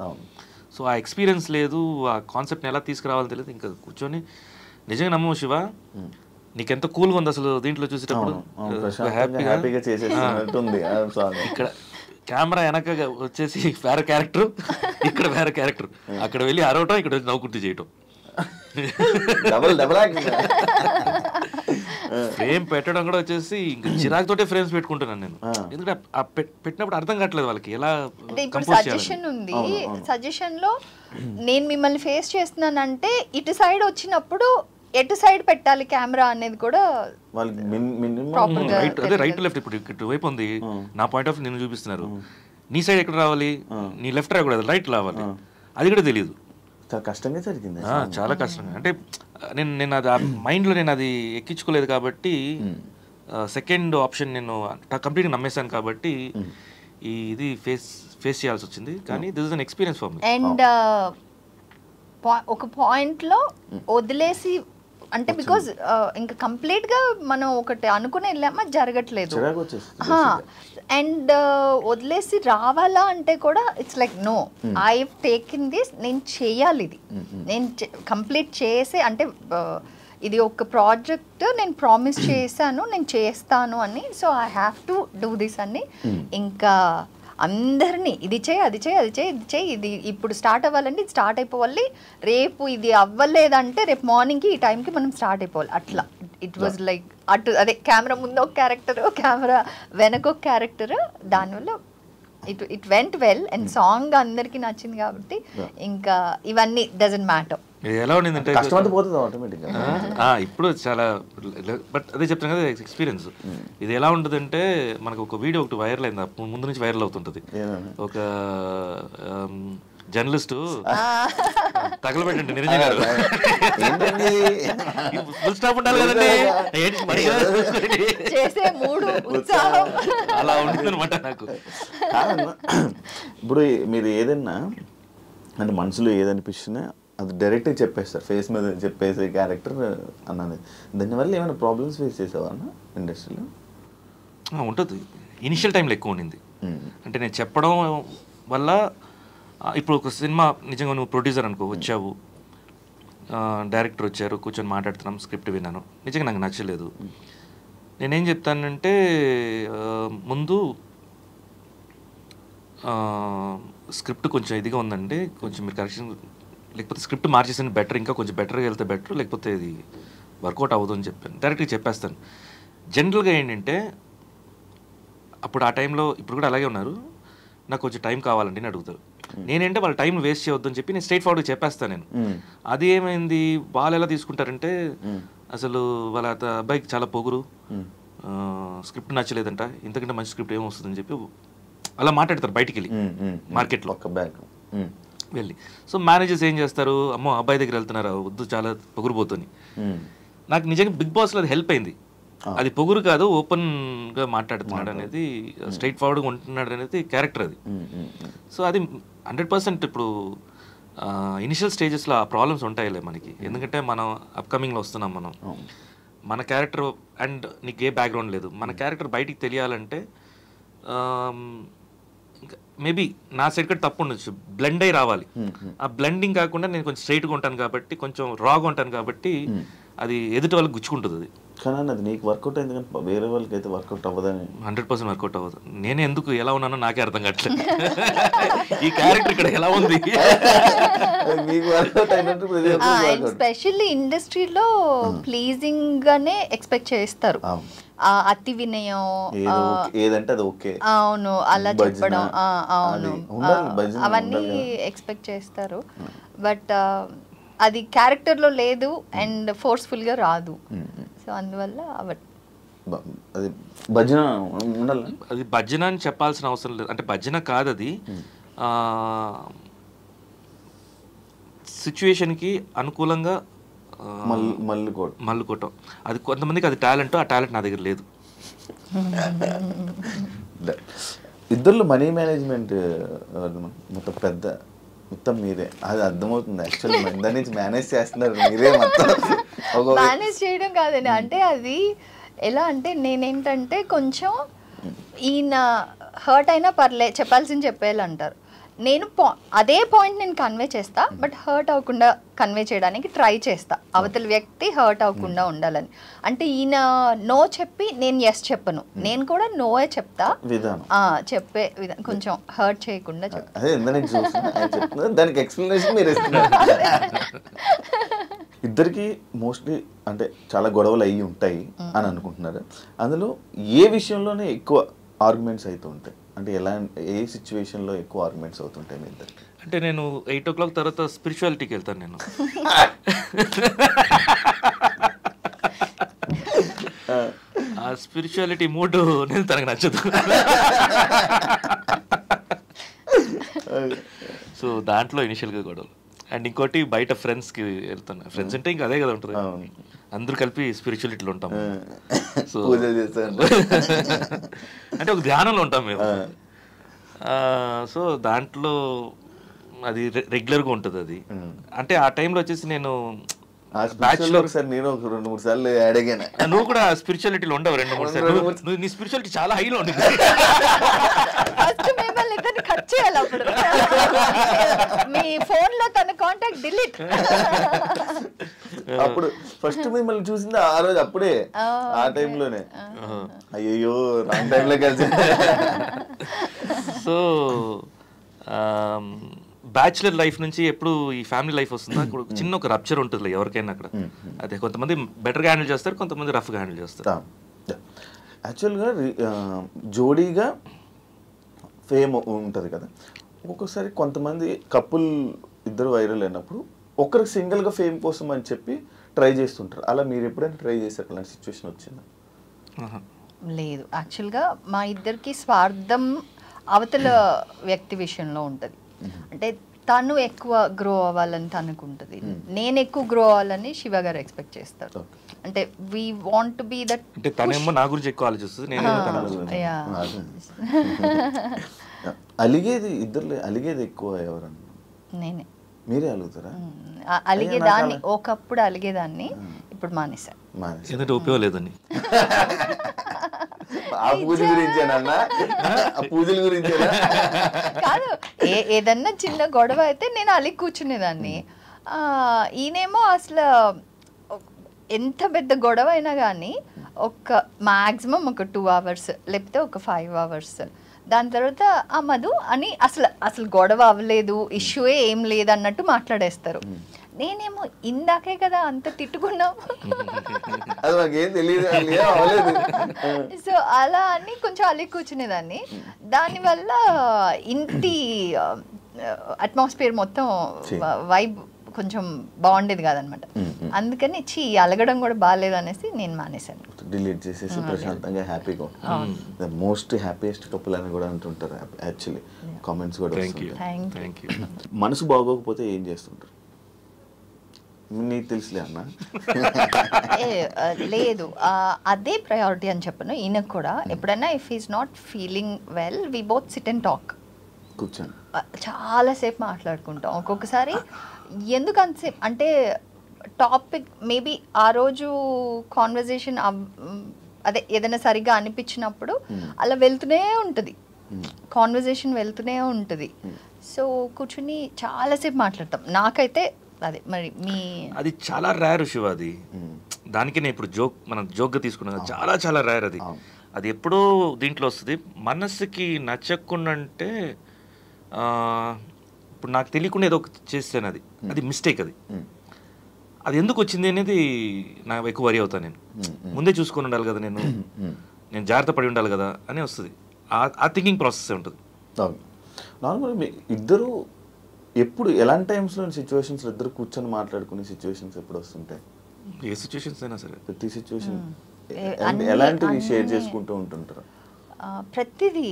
సో ఆ ఎక్స్పీరియన్స్ లేదు, ఆ కాన్సెప్ట్ని ఎలా తీసుకురావాలో తెలియదు. ఇంకా కూర్చొని నిజంగా నమ్మవు శివ, నీకెంత కూల్గా ఉంది అసలు దీంట్లో చూసేటప్పుడు. ఇక్కడ కెమెరా వెనక వచ్చేసి వేరే క్యారెక్టర్, ఇక్కడ వేరే క్యారెక్టర్. అక్కడ వెళ్ళి అరవటం, ఇక్కడ వచ్చి నవ్వుకుంటూ చేయటం. ఫ్రేమ్ పెట్టడం కూడా వచ్చేసి ఇంకా చిరాకుతోటే ఫ్రేమ్స్ పెట్టుకుంటున్నాను నేను. ఎందుకంటే పెట్టినప్పుడు అర్థం కావట్లేదు వాళ్ళకి ఎలా. అంటే ఇప్పుడు సజెషన్ ఉంది, సజెషన్ లో నేను మిమ్మల్ని ఫేస్ చేస్తున్నానంటే ఇటు సైడ్ వచ్చినప్పుడు ఎటు సైడ్ పెట్టాలి కెమెరా అనేది కూడా అదే రైట్ లెఫ్ట్. ఇప్పుడు ఇటు వైపు ఉంది, నా పాయింట్ ఆఫ్ నేను చూపిస్తున్నారు, నీ సైడ్ ఎక్కడ రావాలి, నీ లెఫ్ట్ రాకూడదు, రైట్ రావాలి, అది కూడా తెలియదు. చాలా కష్టంగా జరిగింది, చాలా కష్టంగా. అంటే నేను అది మైండ్లో నేను అది ఎక్కించుకోలేదు కాబట్టి సెకండ్ ఆప్షన్ నేను కంప్లీట్గా నమ్మేశాను కాబట్టి ఇది ఫేస్ చేయాల్సి వచ్చింది. కానీ this is an experience for me. And ఒక పాయింట్లో వదిలేసి అంటే బికాజ్ ఇంకా కంప్లీట్ గా మనం ఒకటి అనుకుని వెళ్ళామా జరగట్లేదు, అండ్ వదిలేసి రావాలా అంటే కూడా it's like no, I taking this, నేను చేయాలి, ఇది నేను కంప్లీట్ చేసే, అంటే ఇది ఒక ప్రాజెక్ట్ నేను ప్రామిస్ చేశాను, నేను చేస్తాను అని, so I have to do this అని. ఇంకా అందరినీ ఇది చేయి, అది చేయి, అది చేయి, ఇది చేయి, ఇది ఇప్పుడు స్టార్ట్ అవ్వాలంటే ఇది స్టార్ట్ అయిపోవాలి, రేపు ఇది అవ్వలేదంటే రేపు మార్నింగ్కి ఈ టైంకి మనం స్టార్ట్ అయిపోవాలి, అట్లా. ఇట్ వాజ్ లైక్ అటు అదే కెమెరా ముందు ఒక క్యారెక్టర్, కెమెరా వెనక ఒక క్యారెక్టర్, దానివల్ల it went well. And song అందరికీ నచ్చింది కాబట్టి ఇంకా ఇవన్నీ డజంట్ మ్యాటర్. ఎలా ఉండిందంటే ఇప్పుడు చాలా, బట్ అదే చెప్తాను కదా ఎక్స్పీరియన్స్. ఇది ఎలా ఉంటుందంటే మనకు ఒక వీడియో ఒకటి వైరల్ అయింది, ముందు నుంచి వైరల్ అవుతుంటుంది. ఒక జర్నలిస్టు తగలబెట్టండి నిరంజన్ గారు, ఫుల్ స్టాప్ ఉండాలి కదండి, అలా ఉంటుంది అనమాట నాకు. ఇప్పుడు మీరు ఏదన్నా అంటే మనసులో ఏదనిపిస్తున్నా అది డైరెక్ట్గా చెప్పేస్తారు, ఫేస్ మీద చెప్పేసే క్యారెక్టర్ అన్నది. దానివల్ల ఏమైనా ప్రాబ్లమ్స్ ఫేస్ చేసావా అన్న ఇండస్ట్రీలో? ఉంటుంది, ఇనిషియల్ టైంలో ఎక్కువ ఉండింది. అంటే నేను చెప్పడం వల్ల ఇప్పుడు ఒక సినిమా నిజంగా నువ్వు ప్రొడ్యూసర్ అనుకో, వచ్చావు, డైరెక్టర్ వచ్చారు, కూర్చొని మాట్లాడుతున్నాం, స్క్రిప్ట్ విన్నాను, నిజంగా నాకు నచ్చలేదు. నేనేం చెప్తానంటే ముందు స్క్రిప్ట్ కొంచెం ఇదిగా ఉందండి, కొంచెం మీరు కరెక్షన్, లేకపోతే స్క్రిప్ట్ మార్చేసిన బెటర్, ఇంకా కొంచెం బెటర్గా వెళ్తే బెటర్, లేకపోతే ఇది వర్కౌట్ అవ్వదు అని చెప్పాను, డైరెక్ట్గా చెప్పేస్తాను. జనరల్గా ఏంటంటే అప్పుడు ఆ టైంలో, ఇప్పుడు కూడా అలాగే ఉన్నారు, నాకు కొంచెం టైం కావాలండి అని అడుగుతారు. నేనేంటే వాళ్ళ టైం వేస్ట్ చేయొద్దని చెప్పి నేను స్ట్రైట్ ఫార్వర్డ్గా చెప్పేస్తాను నేను. అది ఏమైంది, వాళ్ళు ఎలా తీసుకుంటారంటే అసలు వాళ్ళ అబ్బాయికి చాలా పొగురు, స్క్రిప్ట్ నచ్చలేదంట, ఇంతకంటే మంచి స్క్రిప్ట్ ఏమొస్తుందని చెప్పి అలా మాట్లాడతారు బయటికి వెళ్ళి మార్కెట్లో వెళ్ళి. సో మేనేజర్స్ ఏం చేస్తారు, అమ్మో అబ్బాయి దగ్గర వెళ్తున్నారా, వద్దు చాలా పొగురుపోతుంది. నాకు నిజంగా బిగ్ బాస్లో అది హెల్ప్ అయింది. అది పొగురు కాదు, ఓపెన్గా మాట్లాడుతున్నాడు అనేది, స్ట్రైట్ ఫార్వర్డ్గా ఉంటున్నాడు అనేది క్యారెక్టర్ అది. సో అది 100% ఇప్పుడు ఇనిషియల్ స్టేజెస్లో ఆ ప్రాబ్లమ్స్ ఉంటాయిలే మనకి, ఎందుకంటే మనం అప్కమింగ్లో వస్తున్నాం, మనం మన క్యారెక్టర్ అండ్ నీకు ఏ బ్యాక్గ్రౌండ్ లేదు, మన క్యారెక్టర్ బయటికి తెలియాలంటే మేబీ నా సైడ్ కూడా తప్పు ఉండొచ్చు, బ్లెండ్ అయి రావాలి. ఆ బ్లెండింగ్ కాకుండా నేను కొంచెం స్ట్రైట్గా ఉంటాను కాబట్టి, కొంచెం రాగా ఉంటాను కాబట్టి అది ఎదుటి వాళ్ళకి గుచ్చుకుంటుంది. అది కానీ అది నీకు వర్కౌట్ అయింది, కానీ వేరే వాళ్ళకి అయితే వర్కౌట్ అవ్వదని. 100% వర్కౌట్ అవ్వదు. నేనే ఎందుకు ఎలా ఉన్నానో నాకే అర్థం కావట్లేదు, ఈ క్యారెక్టర్ ఇక్కడ ఎలా ఉంది. స్పెషల్లీ ఇండస్ట్రీలో ప్లీజింగ్ గానే ఎక్స్పెక్ట్ చేస్తారు, అతి వినయం ఏదంటే అది ఓకే, అవును అలా చెప్పడం, అవును అవన్నీ ఎక్స్పెక్ట్ చేస్తారు. బట్ అది క్యారెక్టర్లో లేదు అండ్ ఫోర్స్ఫుల్గా రాదు. సో అందువల్ల అది భజన ఉండాలి. అది భజన అని చెప్పాల్సిన అవసరం లేదు, అంటే భజన కాదు అది, సిచ్యువేషన్కి అనుకూలంగా మల్లుకోవటం. అది కొంతమందికి అది టాలెంట్, ఆ టాలెంట్ నా దగ్గర లేదు. ఇద్దరు మనీ మేనేజ్మెంట్ మొత్తం మీరే, అది అర్థమవుతుంది. యాక్చువల్లీ దాని నుంచి మేనేజ్ చేస్తున్నారు మీరే మొత్తం. మేనేజ్ చేయడం కాదండి, అంటే అది ఎలా అంటే నేనేంటంటే కొంచెం ఈయన హర్ట్ అయినా పర్లే, చెప్పాల్సింది చెప్పేయాలంటారు. నేను అదే పాయింట్ నేను కన్వే చేస్తా, బట్ హర్ట్ అవ్వకుండా కన్వే చేయడానికి ట్రై చేస్తా, అవతల వ్యక్తి హర్ట్ అవ్వకుండా ఉండాలని. అంటే ఈయన నో చెప్పి నేను ఎస్ చెప్పను, నేను కూడా నోయే చెప్తా, చెప్పే విధానం కొంచెం హర్ట్ చేయకుండా చెప్తా. ఇద్దరికి మోస్ట్లీ అంటే చాలా గొడవలు అయ్యి ఉంటాయి అని అనుకుంటున్నారు. అందులో ఏ విషయంలోనే ఎక్కువ ఆర్గ్యుమెంట్స్ అవుతూ ఉంటాయి? అంటే ఏ సిచ్యువేషన్లో ఎక్కువ ఆర్గ్యుమెంట్స్ అవుతుంటాయి మీ ఇద్దరికి? అంటే నేను 8 o'clock తర్వాత స్పిరిచువాలిటీకి వెళ్తాను నేను. ఆ స్పిరిచువాలిటీ మూడ్ నేను తనకు నచ్చదు. సో దాంట్లో ఇనిషియల్గా గొడవలు. అండ్ ఇంకోటి బయట ఫ్రెండ్స్కి వెళ్తాను. ఫ్రెండ్స్ అంటే ఇంకా అదే కదా ఉంటుంది, అందరూ కలిపి స్పిరిచువాలిటీలో ఉంటాం. సో అంటే ఒక ధ్యానంలో ఉంటాం మేము. సో దాంట్లో అది రెగ్యులర్గా ఉంటుంది అది. అంటే ఆ టైంలో వచ్చేసి నేను ఒకసారి నేను ఒక 2-3 సార్లు అడిగాను. నువ్వు కూడా స్పిరిచువాలిటీలో ఉండవు 2-3 సార్లు. నీ స్పిరిచువాలిటీ చాలా హైలో ఉంటుంది. మీ ఫోన్ లో తన కాంటాక్ట్ డిలీట్. అప్పుడు ఫస్ట్ మిమ్మల్ని చూసింది ఆ రోజు, అప్పుడే ఆ టైంలోనే. అయ్యో రాంగ్ టైంలో కలిసి. సో బ్యాచులర్ లైఫ్ నుంచి ఎప్పుడు ఈ ఫ్యామిలీ లైఫ్ వస్తుందో అక్కడ చిన్న ఒక రప్చర్ ఉంటుంది ఎవరికైనా అక్కడ. అదే కొంతమంది బెటర్గా హ్యాండిల్ చేస్తారు, కొంతమంది రఫ్గా హ్యాండిల్ చేస్తారు. యాక్చువల్గా జోడీగా ఫేమ్ ఉంటుంది కదా, ఒక్కొక్కసారి కొంతమంది కపుల్ ఇద్దరు వైరల్ అయినప్పుడు ఒకరికి సింగిల్గా ఫేమ్ కోసం అని చెప్పి ట్రై చేస్తుంటారు. అలా మీరు ఎప్పుడైనా ట్రై చేశారు? అలాంటి సిచ్యువేషన్ వచ్చిందా? లేదు, యాక్చువల్గా మా ఇద్దరికి స్వార్థం అవతల వ్యక్తి విషయంలో ఉంటుంది. అంటే తను ఎక్కువ గ్రో అవ్వాలని తనకు ఉంటుంది, నేను ఎక్కువ గ్రో అవ్వాలని శివ గారు ఎక్స్పెక్ట్ చేస్తారు. అంటే we want to be that. అంటే తనేమో నా గురించి ఎక్కువ ఆలోచిస్తుంది, నేను అలిగేది ఇద్దరు అలిగేది ఎక్కువ ఎవరన్నా? నేనే. మీరే అలుగుతారా? అలిగేదాన్ని, ఒకప్పుడు అలిగేదాన్ని, ఇప్పుడు మానేసా. ఎందుకంటే ఉపయోగం లేదని. ఆ పూజ గురించేనన్నా? ఆ పూజల గురించేనా? కాదు, ఏదన్నా చిన్న గొడవ అయితే నేను అలిగి కూర్చునేదాన్ని. ఈయనేమో అసలు ఎంత పెద్ద గొడవ అయినా కానీ ఒక మ్యాక్సిమం ఒక 2 hours లేకపోతే ఒక 5 hours, దాని తర్వాత ఆ మధు అని అసలు గొడవ అవ్వలేదు, ఇష్యూయే ఏం లేదు అన్నట్టు మాట్లాడేస్తారు. నేనేమో ఇందాకే కదా అంత తిట్టుకున్నాం. సో అలా అని కొంచెం అలిగి కూర్చునేదాన్ని. దానివల్ల ఇంటి అట్మాస్ఫియర్ మొత్తం వైబ్ కొంచెం బాగుండేది కాదనమాట. అందుకని అలగడం కూడా బాగాలేదు అనేసి నేను మానేశాను, డిలీట్ చేసేసి ప్రశాంతంగా హ్యాపీగా. మోస్ట్ హ్యాపీయెస్ట్ కపుల్ అని కూడా అంటుంటారు యాక్చువల్లీ, కామెంట్స్ కూడా. మనసు బాగోకపోతే ఏం చేస్తుంటారు? నీకు తెలుసులే అన్న. లేదు, అదే ప్రయారిటీ అని చెప్పను. ఈయనకు కూడా ఎప్పుడైనా if is not feeling well we both sit and talk. కూర్చొని చాలాసేపు మాట్లాడుకుంటాం. ఒక్కొక్కసారి ఎందుకు అంతసేపు అంటే టాపిక్ మేబీ ఆ రోజు కాన్వర్జేషన్ అదే ఏదైనా సరిగ్గా అనిపించినప్పుడు అలా వెళ్తూనే ఉంటుంది, కాన్వర్జేషన్ వెళ్తూనే ఉంటుంది. సో కూర్చుని చాలాసేపు మాట్లాడతాం. నాకైతే అదే మరి మీ అది చాలా రేర్ శివ. అది దానికి నేను ఇప్పుడు మనం జోక్గా తీసుకున్నాను, చాలా చాలా రేర్ అది. అది ఎప్పుడో దీంట్లో వస్తుంది. మనసుకి నచ్చకుండా అంటే ఇప్పుడు నాకు తెలియకుండా ఏదో చేస్తాను, అది మిస్టేక్. అది ఎందుకు వచ్చింది అనేది నాకు ఎక్కువ వరి అవుతాను. నేను ముందే చూసుకొని ఉండాలి కదా, నేను జాగ్రత్త పడి ఉండాలి కదా అని వస్తుంది. ఆ థింకింగ్ ప్రాసెస్ ఉంటుంది. నార్మల్ ఇద్దరు ఎప్పుడు ఎలాంటి టైమ్స్లో సిచ్యువేషన్స్ ఇద్దరు కూర్చొని మాట్లాడుకునే సిచ్యువేషన్స్ ఎప్పుడు వస్తుంటాయి? ఏ సిచ్యువేషన్స్ అయినా సరే, ప్రతి సిచ్యువేషన్ ఎలాంటివి షేర్ చేసుకుంటూ ఉంటుంటారు? ప్రతిదీ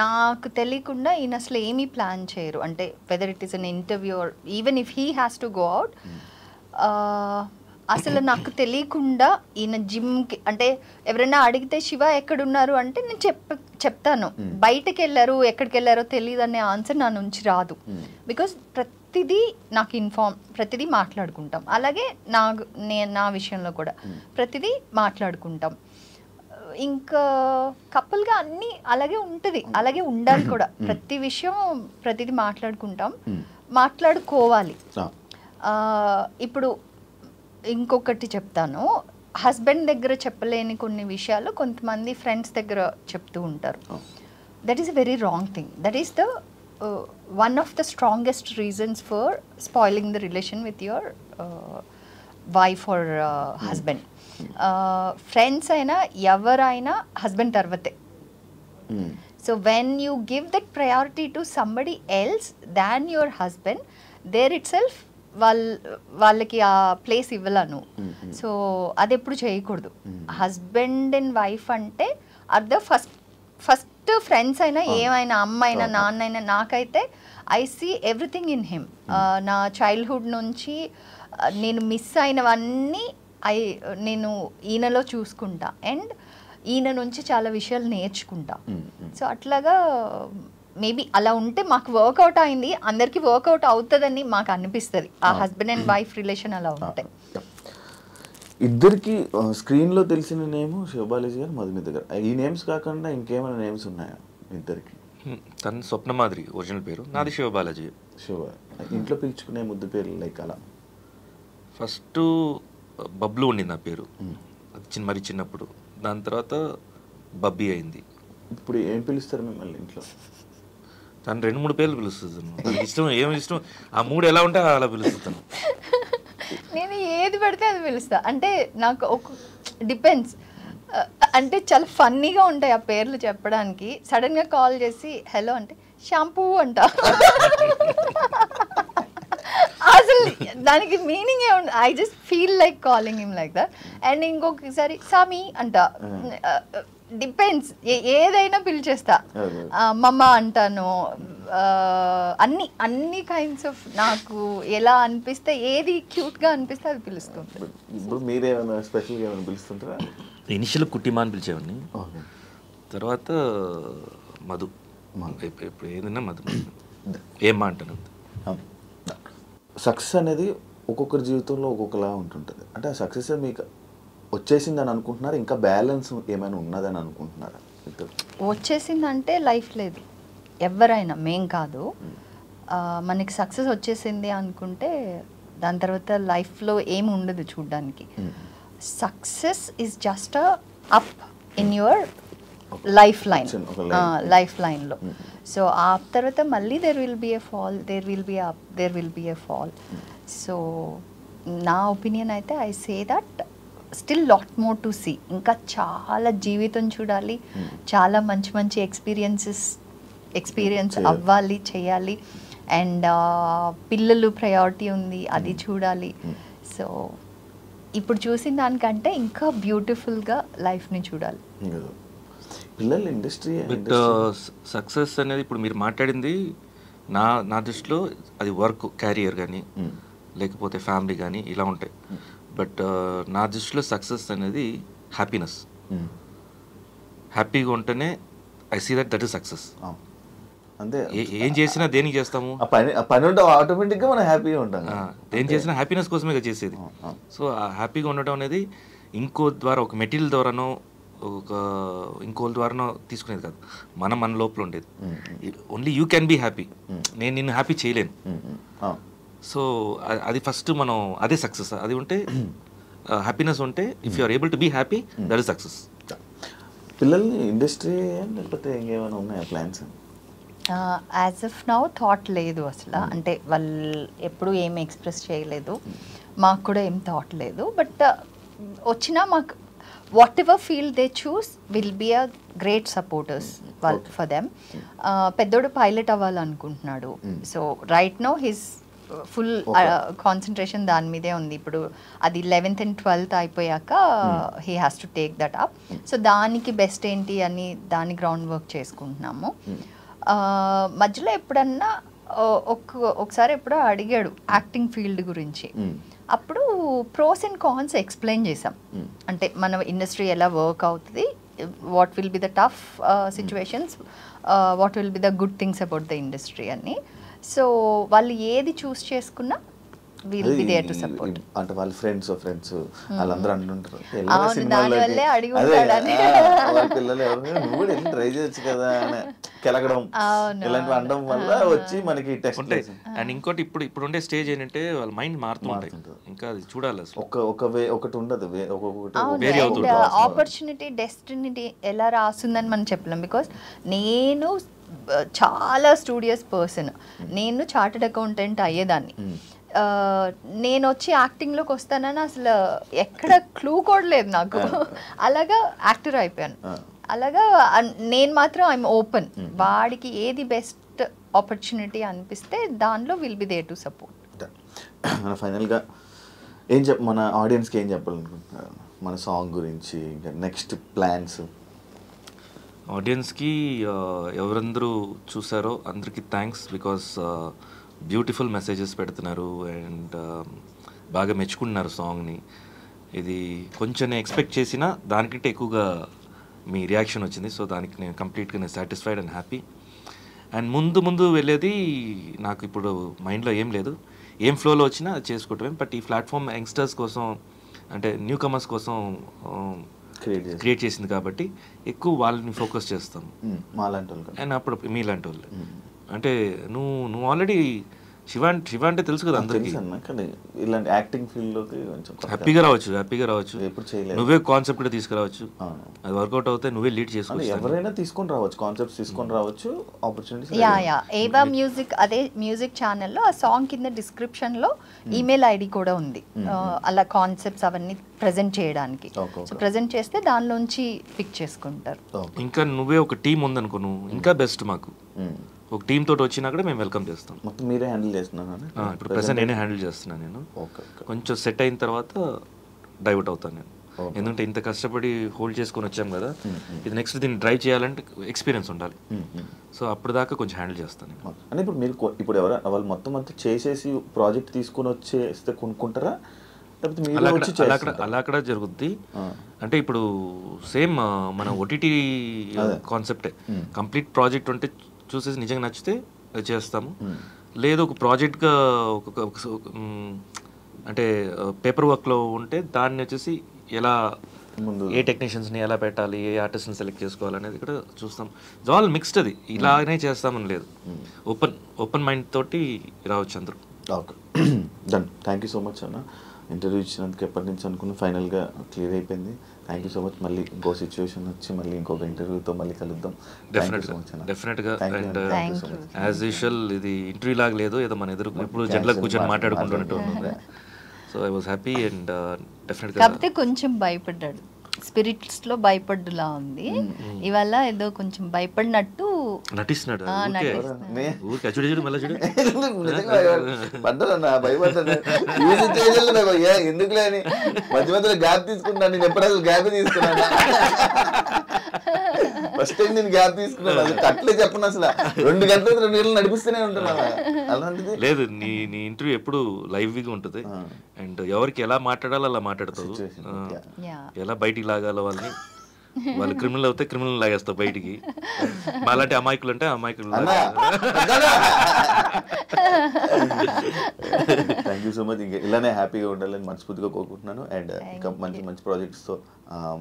నాకు తెలియకుండా ఈయన అసలు ఏమీ ప్లాన్ చేయరు. అంటే whether it is an interview or even if he has to go out, అసలు నాకు తెలియకుండా ఈయన జిమ్కి అంటే ఎవరైనా అడిగితే శివ ఎక్కడున్నారు అంటే నేను చెప్తాను. బయటకు వెళ్ళారు, ఎక్కడికి వెళ్ళారో తెలియదు అనే ఆన్సర్ నా నుంచి రాదు. బికాస్ ప్రతిదీ నాకు ప్రతిదీ మాట్లాడుకుంటాం. అలాగే నా విషయంలో కూడా ప్రతిదీ మాట్లాడుకుంటాం. ఇంకా కపుల్గా అన్నీ అలాగే ఉంటుంది, అలాగే ఉండాలి కూడా. ప్రతి విషయం ప్రతిదీ మాట్లాడుకుంటాం, మాట్లాడుకోవాలి. ఇప్పుడు ఇంకొకటి చెప్తాను, హస్బెండ్ దగ్గర చెప్పలేని కొన్ని విషయాలు కొంతమంది ఫ్రెండ్స్ దగ్గర చెప్తూ ఉంటారు. That is a very wrong thing. That is the one of the strongest reasons for spoiling the relation with your wife or husband. Friends అయినా ఎవరైనా హస్బెండ్ తర్వాతే. So when you give that priority to somebody else than your husband, there itself వాళ్ళకి ఆ place ఇవ్వలను. So అది ఎప్పుడు చేయకూడదు. Husband and wife అంటే are the first friends అయినా ఏమైనా అమ్మ అయినా నాన్న అయినా నాకైతే I see everything in him. నా చైల్డ్హుడ్ నుంచి నేను మిస్ అయినవన్నీ నేను ఈయనలో చూసుకుంటా అండ్ ఈయన నుంచి చాలా విషయాలు నేర్చుకుంటా. సో అట్లాగా మేబీ అలా ఉంటే మాకు వర్కౌట్ అయింది, అందరికీ వర్కౌట్ అవుతుందని మాకు అనిపిస్తుంది ఆ హస్బెండ్ అండ్ వైఫ్ రిలేషన్ అలా ఉంటే. ఇద్దరికి స్క్రీన్లో తెలిసిన నేమ్ శివబాలాజీ గారు, మధుమిత గారు. ఈ నేమ్స్ కాకుండా ఇంకేమైనా నేమ్స్ ఉన్నాయా ఇద్దరికి? తన స్వప్నమాధురి ఒరిజినల్ పేరు, నాది శివబాలాజీ. శివ. ఇంట్లో పిలుచుకునే ముద్దు పేర్లు లైక్ అలా? ఫస్ట్ బబ్లు ఉండింది నా పేరు మరి చిన్నప్పుడు. దాని తర్వాత బబ్బీ అయింది. ఇప్పుడు ఏం పిలుస్తారు మిమ్మల్ని ఇంట్లో? తను 2-3 పేర్లు పిలుస్తుంది. తనకి ఇష్టం ఏమి ఇష్టం ఆ 3 ఎలా ఉంటే అలా పిలుస్తాను. నేను ఏది పడితే అది పిలుస్తా. అంటే నాకు ఒక డిపెండ్స్. అంటే చాలా ఫన్నీగా ఉంటాయి ఆ పేర్లు చెప్పడానికి. సడన్గా కాల్ చేసి హలో అంటే షాంపూ అంట. అసలు దానికి మీనింగ్ ఏ ఉండదు. I just feel like calling him like that. And ఇంకొకసారి సామి అంట. డిపెండ్స్, ఏదైనా పిలిచేస్తా. మమ్మ అంటాను. అన్ని కైండ్స్ ఆఫ్ నాకు ఎలా అనిపిస్తే, ఏది క్యూట్గా అనిపిస్తే అది పిలుస్తుంది. ఇప్పుడు మీరేమైనా స్పెషల్గా ఏమైనా పిలుస్తుంటారా? ఇనిషియల్ కుట్టిమా అని పిలిచేవాడిని, తర్వాత మధు. ఇప్పుడు ఏదైనా మధు ఏమ్మా అంటాను. సక్సెస్ అనేది ఒక్కొక్కరి జీవితంలో ఒక్కొక్కలా ఉంటుంటుంది. అంటే ఆ సక్సెస్ మీకు వచ్చేసిందని అనుకుంటున్నారా, ఇంకా బ్యాలెన్స్ ఏమైనా ఉన్నదని అనుకుంటున్నారా? వచ్చేసిందంటే లైఫ్ లేదు. ఎవరైనా, మేం కాదు. మనకి సక్సెస్ వచ్చేసింది అనుకుంటే దాని తర్వాత లైఫ్లో ఏమి ఉండదు చూడ్డానికి. Success is just up in your life లైన్లో. సో ఆ తర్వాత మళ్ళీ there will be a fall, there will be up, there will be a fall. So నా ఒపీనియన్ అయితే I say that still lot more to see. ఇంకా చాలా జీవితం చూడాలి, చాలా మంచి మంచి ఎక్స్పీరియన్స్ అవ్వాలి, చేయాలి. అండ్ పిల్లలు ప్రయారిటీ ఉంది, అది చూడాలి. సో ఇప్పుడు చూసిన దానికంటే ఇంకా బ్యూటిఫుల్గా లైఫ్ని చూడాలి. పిల్లలు ఇండస్ట్రీ బట్ సక్సెస్ అనేది ఇప్పుడు మీరు మాట్లాడింది నా దృష్టిలో అది వర్క్, క్యారియర్ కానీ లేకపోతే ఫ్యామిలీ కానీ ఇలా ఉంటాయి. బట్ నా దృష్టిలో సక్సెస్ అనేది హ్యాపీనెస్. హ్యాపీగా ఉంటేనే I see that is success. అంతే. ఏం చేసినా దేనికి చేస్తాము, పని ఉంటే ఆటోమేటిక్గా మనం హ్యాపీగా ఉంటాం. ఏం చేసినా హ్యాపీనెస్ కోసమే చేసేది. సో ఆ హ్యాపీగా ఉండటం అనేది ఇంకో ద్వారా, ఒక మెటీరియల్ ద్వారానో ఇంకోళ్ళ ద్వారానో తీసుకునేది కాదు, మన లోపల ఉండేది. Only you can be happy. నేను నిన్ను హ్యాపీ చేయలేను. సో అది ఫస్ట్ మనం, అదే సక్సెస్. అది ఉంటే హ్యాపీనెస్ ఉంటే, if you are able to be happy, that is success. పిల్లల్ని ఇండస్ట్రీ లేకపోతే ఇంకేమైనా ఉన్నాయా plans? As of now thought లేదు అసలు. అంటే వాళ్ళు ఎప్పుడు ఏం ఎక్స్ప్రెస్ చేయలేదు, మాకు కూడా ఏం థాట్ లేదు. బట్ వచ్చినా మాకు whatever field they choose will be a great supporters for them. పెద్దోడు పైలట్ అవ్వాలనుకుంటున్నాడు. So right now his full concentration దాని మీదే ఉంది. ఇప్పుడు అది 11th and 12th అయిపోయాక he has to take that up. So దానికి బెస్ట్ ఏంటి అని దాని గ్రౌండ్ వర్క్ చేసుకుంటున్నాము. మధ్యలో ఎప్పుడన్నా ఒకసారి ఎప్పుడో అడిగాడు యాక్టింగ్ ఫీల్డ్ గురించి. అప్పుడు ప్రోస్ అండ్ కాన్స్ ఎక్స్ప్లెయిన్ చేసాం. అంటే మన ఇండస్ట్రీ ఎలా వర్క్ అవుతుంది, what will be the tough situations, what will be the good things about the industry అని. సో వాళ్ళు ఏది చూస్ చేసుకున్నా will be there to support. అంటే వాళ్ళ ఫ్రెండ్స్ వాళ్ళందరూ అంటుంటారు అవును, దానివల్లే అడిగి ఉంటాడని. వాళ్ళ పిల్లలు ఎవరు నువ్వు కూడా వెళ్ళి ట్రై చేయొచ్చు కదా అని కెలగడం ఇలాంటివి అనడం వల్ల వచ్చి మనకి టెస్ట్ ఉంటాయి. అండ్ ఇంకోటి ఇప్పుడు ఉండే స్టేజ్ ఏంటంటే వాళ్ళ మైండ్ మారుతూ ఉంటాయి, ఇంకా అది చూడాలి అసలు. ఒకటి ఉండదు, ఒక్కొక్కటి ఆపర్చునిటీ డెస్టినీ ఎలా రాస్తుందని మనం చెప్పలేం. బికాస్ నేను చాలా స్టూడియస్ పర్సన్, నేను చార్టెడ్ అకౌంటెంట్ అయ్యేదాన్ని. నేను వచ్చి యాక్టింగ్లోకి వస్తానని అసలు ఎక్కడ క్లూ కూడా లేదు నాకు. అలాగా యాక్టర్ అయిపోయాను. అలాగా నేను మాత్రం ఐఎమ్ ఓపెన్, వాడికి ఏది బెస్ట్ ఆపర్చునిటీ అనిపిస్తే దానిలో will be there to support. ఫైనల్గా మన ఆడియన్స్కి ఏం చెప్పాలనుకుంటున్నారు మన సాంగ్ గురించి, ఇంకా నెక్స్ట్ ప్లాన్స్? ఆడియన్స్కి ఎవరందరూ చూసారో అందరికీ థ్యాంక్స్. బికాస్ బ్యూటిఫుల్ మెసేజెస్ పెడుతున్నారు అండ్ బాగా మెచ్చుకుంటున్నారు సాంగ్ని. ఇది కొంచెం నేను ఎక్స్పెక్ట్ చేసిన దానికంటే ఎక్కువగా మీ రియాక్షన్ వచ్చింది. సో దానికి నేను కంప్లీట్గా సాటిస్ఫైడ్ అండ్ హ్యాపీ. అండ్ ముందు వెళ్ళేది నాకు ఇప్పుడు మైండ్లో ఏం లేదు, ఏం ఫ్లోలో వచ్చినా అది చేసుకుంటాం. బట్ ఈ ప్లాట్ఫామ్ యంగ్స్టర్స్ కోసం, అంటే న్యూ కమర్స్ కోసం క్రియేట్ చేసింది కాబట్టి ఎక్కువ వాళ్ళని ఫోకస్ చేస్తాం. అండ్ అప్పుడు మీలాంటి వాళ్ళు అంటే నువ్వు ఆల్రెడీ శివ అంటే తెలుసు కదా అందరికీ. ఇలాంటి యాక్టింగ్ ఫీల్డ్ లోకి హ్యాపీగా రావచ్చు. నువ్వే కాన్సెప్ట్ కూడా తీసుకురావచ్చు, అది వర్కౌట్ అవుతే నువ్వే లీడ్ చేసుకోవచ్చు. ఎవరైనా తీసుకొని రావచ్చు, కాన్సెప్ట్స్ తీసుకొని రావచ్చు, ఆపర్చునిటీస్. ఏవా మ్యూజిక్, అదే మ్యూజిక్ ఛానల్లో ఆ సాంగ్ కింద డిస్క్రిప్షన్ లో ఈమెయిల్ ఐడి కూడా ఉంది, అలా కాన్సెప్ట్స్ అవన్నీ ప్రెజెంట్ చేయడానికి. సో ప్రెజెంట్ చేస్తే దానిలోంచి పిక్ చేసుకుంటారు. ఇంకా నువ్వే ఒక టీం ఉందనుకో, నువ్వు ఇంకా బెస్ట్. మాకు ఒక టీమ్ తోటి వచ్చినా కూడా మేము వెల్కమ్ చేస్తాం. మొత్తం మీరే హ్యాండిల్ చేస్తున్నాను ఇప్పుడు ప్రెసెంట్ నేనే హ్యాండిల్ చేస్తున్నాను. నేను కొంచెం సెట్ అయిన తర్వాత డైవర్ట్ అవుతాను నేను, ఎందుకంటే ఇంత కష్టపడి హోల్డ్ చేసుకొని వచ్చాం కదా, ఇది నెక్స్ట్ దీన్ని డ్రైవ్ చేయాలంటే ఎక్స్పీరియన్స్ ఉండాలి. సో అప్పుడు దాకా కొంచెం హ్యాండిల్ చేస్తాను నేను. అంటే ఇప్పుడు మీరు ఇప్పుడు వాళ్ళు మొత్తం అంతా చేసేసి ప్రాజెక్ట్ తీసుకొని వచ్చేస్తే కొనుక్కుంటారా, అలా కూడా జరుగుద్ది. అంటే ఇప్పుడు సేమ్ మన ఓటీటీ కాన్సెప్టే, కంప్లీట్ ప్రాజెక్ట్ ఉంటే చూసేసి నిజంగా నచ్చితే అది చేస్తాము. లేదు ఒక ప్రాజెక్ట్గా అంటే పేపర్ వర్క్లో ఉంటే దాన్ని వచ్చేసి ఎలా ఏ టెక్నీషియన్స్ని ఎలా పెట్టాలి, ఏ ఆర్టిస్ట్ని సెలెక్ట్ చేసుకోవాలనేది కూడా చూస్తాం. ఆల్ మిక్స్డ్, అది ఇలాగనే చేస్తామని లేదు, ఓపెన్ మైండ్ తోటి రావచ్చు అందరూ. Okay done. Thank you so much అన్న, ఇంటర్వ్యూ ఇచ్చినందుకు ఎప్పటి నుంచి అనుకున్న ఫైనల్గా క్లియర్ అయిపోయింది. Thank you so much. మళ్ళీ ఇంకో సిచ్యువేషన్ వచ్చి మళ్ళీ ఇంకొక ఇంటర్వ్యూతో మళ్ళీ కలుద్దాం. డెఫినెట్గా. అండ్ యాజ్ యూజువల్ ఇది ఇంటర్వ్యూ లాగా లేదు, ఏదో మన ఎదురు ఇప్పుడు జట్ల కూర్చొని మాట్లాడుకుంటున్నట్టు ఉంది. So I was happy and డెఫినెట్గా. కాకపోతే కొంచెం భయపడ్డాడు, స్పిరిట్స్ లో భయపడ్డులా ఉంది. ఇవాళ ఏదో కొంచెం భయపడినట్టు నటిస్తున్నాడు. ఎందుకులే అని మధ్య మధ్యలో గ్యాప్ తీసుకున్నాను. నేను ఎప్పుడు అసలు గ్యాప్ తీసుకున్నాను, ఫస్ట్ టైం నేను గ్యాప్ తీసుకున్నాను. అసలు అట్లే చెప్పను, అసలు 2 గంటలు నడిపిస్తూనే ఉంటున్నాను. అలాంటిది లేదు, నీ ఇంటర్వ్యూ ఎప్పుడు లైవ్ గా ఉంటుంది అండ్ ఎవరికి ఎలా మాట్లాడాలో అలా మాట్లాడతావు, ఎలా బయటికి లాగాలో వాళ్ళని. వాళ్ళు క్రిమినల్ అవుతే క్రిమినల్ లాగేస్తావు బయటికి, మాలాంటి అమాయకులు అంటే అమాయకులు. Thank you so much. ఇంకా ఇలానే హ్యాపీగా ఉండాలని మనస్ఫూర్తిగా కోరుకుంటున్నాను. అండ్ ఇంకా మంచి మంచి ప్రాజెక్ట్స్తో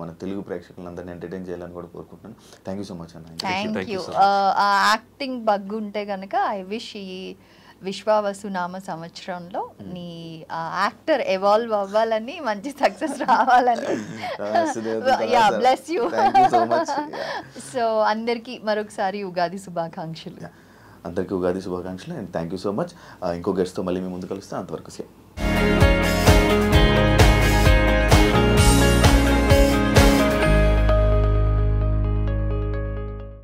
మన తెలుగు ప్రేక్షకులందరినీ ఎంటర్టైన్ చేయాలని కూడా కోరుకుంటున్నాను. థ్యాంక్ యూ సో మచ్ అన్న. Thank you. యాక్టింగ్ బగ్ ఉంటే కనుక ఐ విష్ ఈ విశ్వావసు నామ సంవత్సరంలో నీ యాక్టర్ ఎవాల్వ్ అవ్వాలని, మంచి సక్సెస్ రావాలని. Yeah, bless you. సో అందరికీ మరొకసారి ఉగాది శుభాకాంక్షలు. అందరికీ ఉగాది శుభాకాంక్షలు and thank you so much. ఇంకో గెస్ట్తో మళ్ళీ మీ ముందు కలుస్తాను. అంతవరకు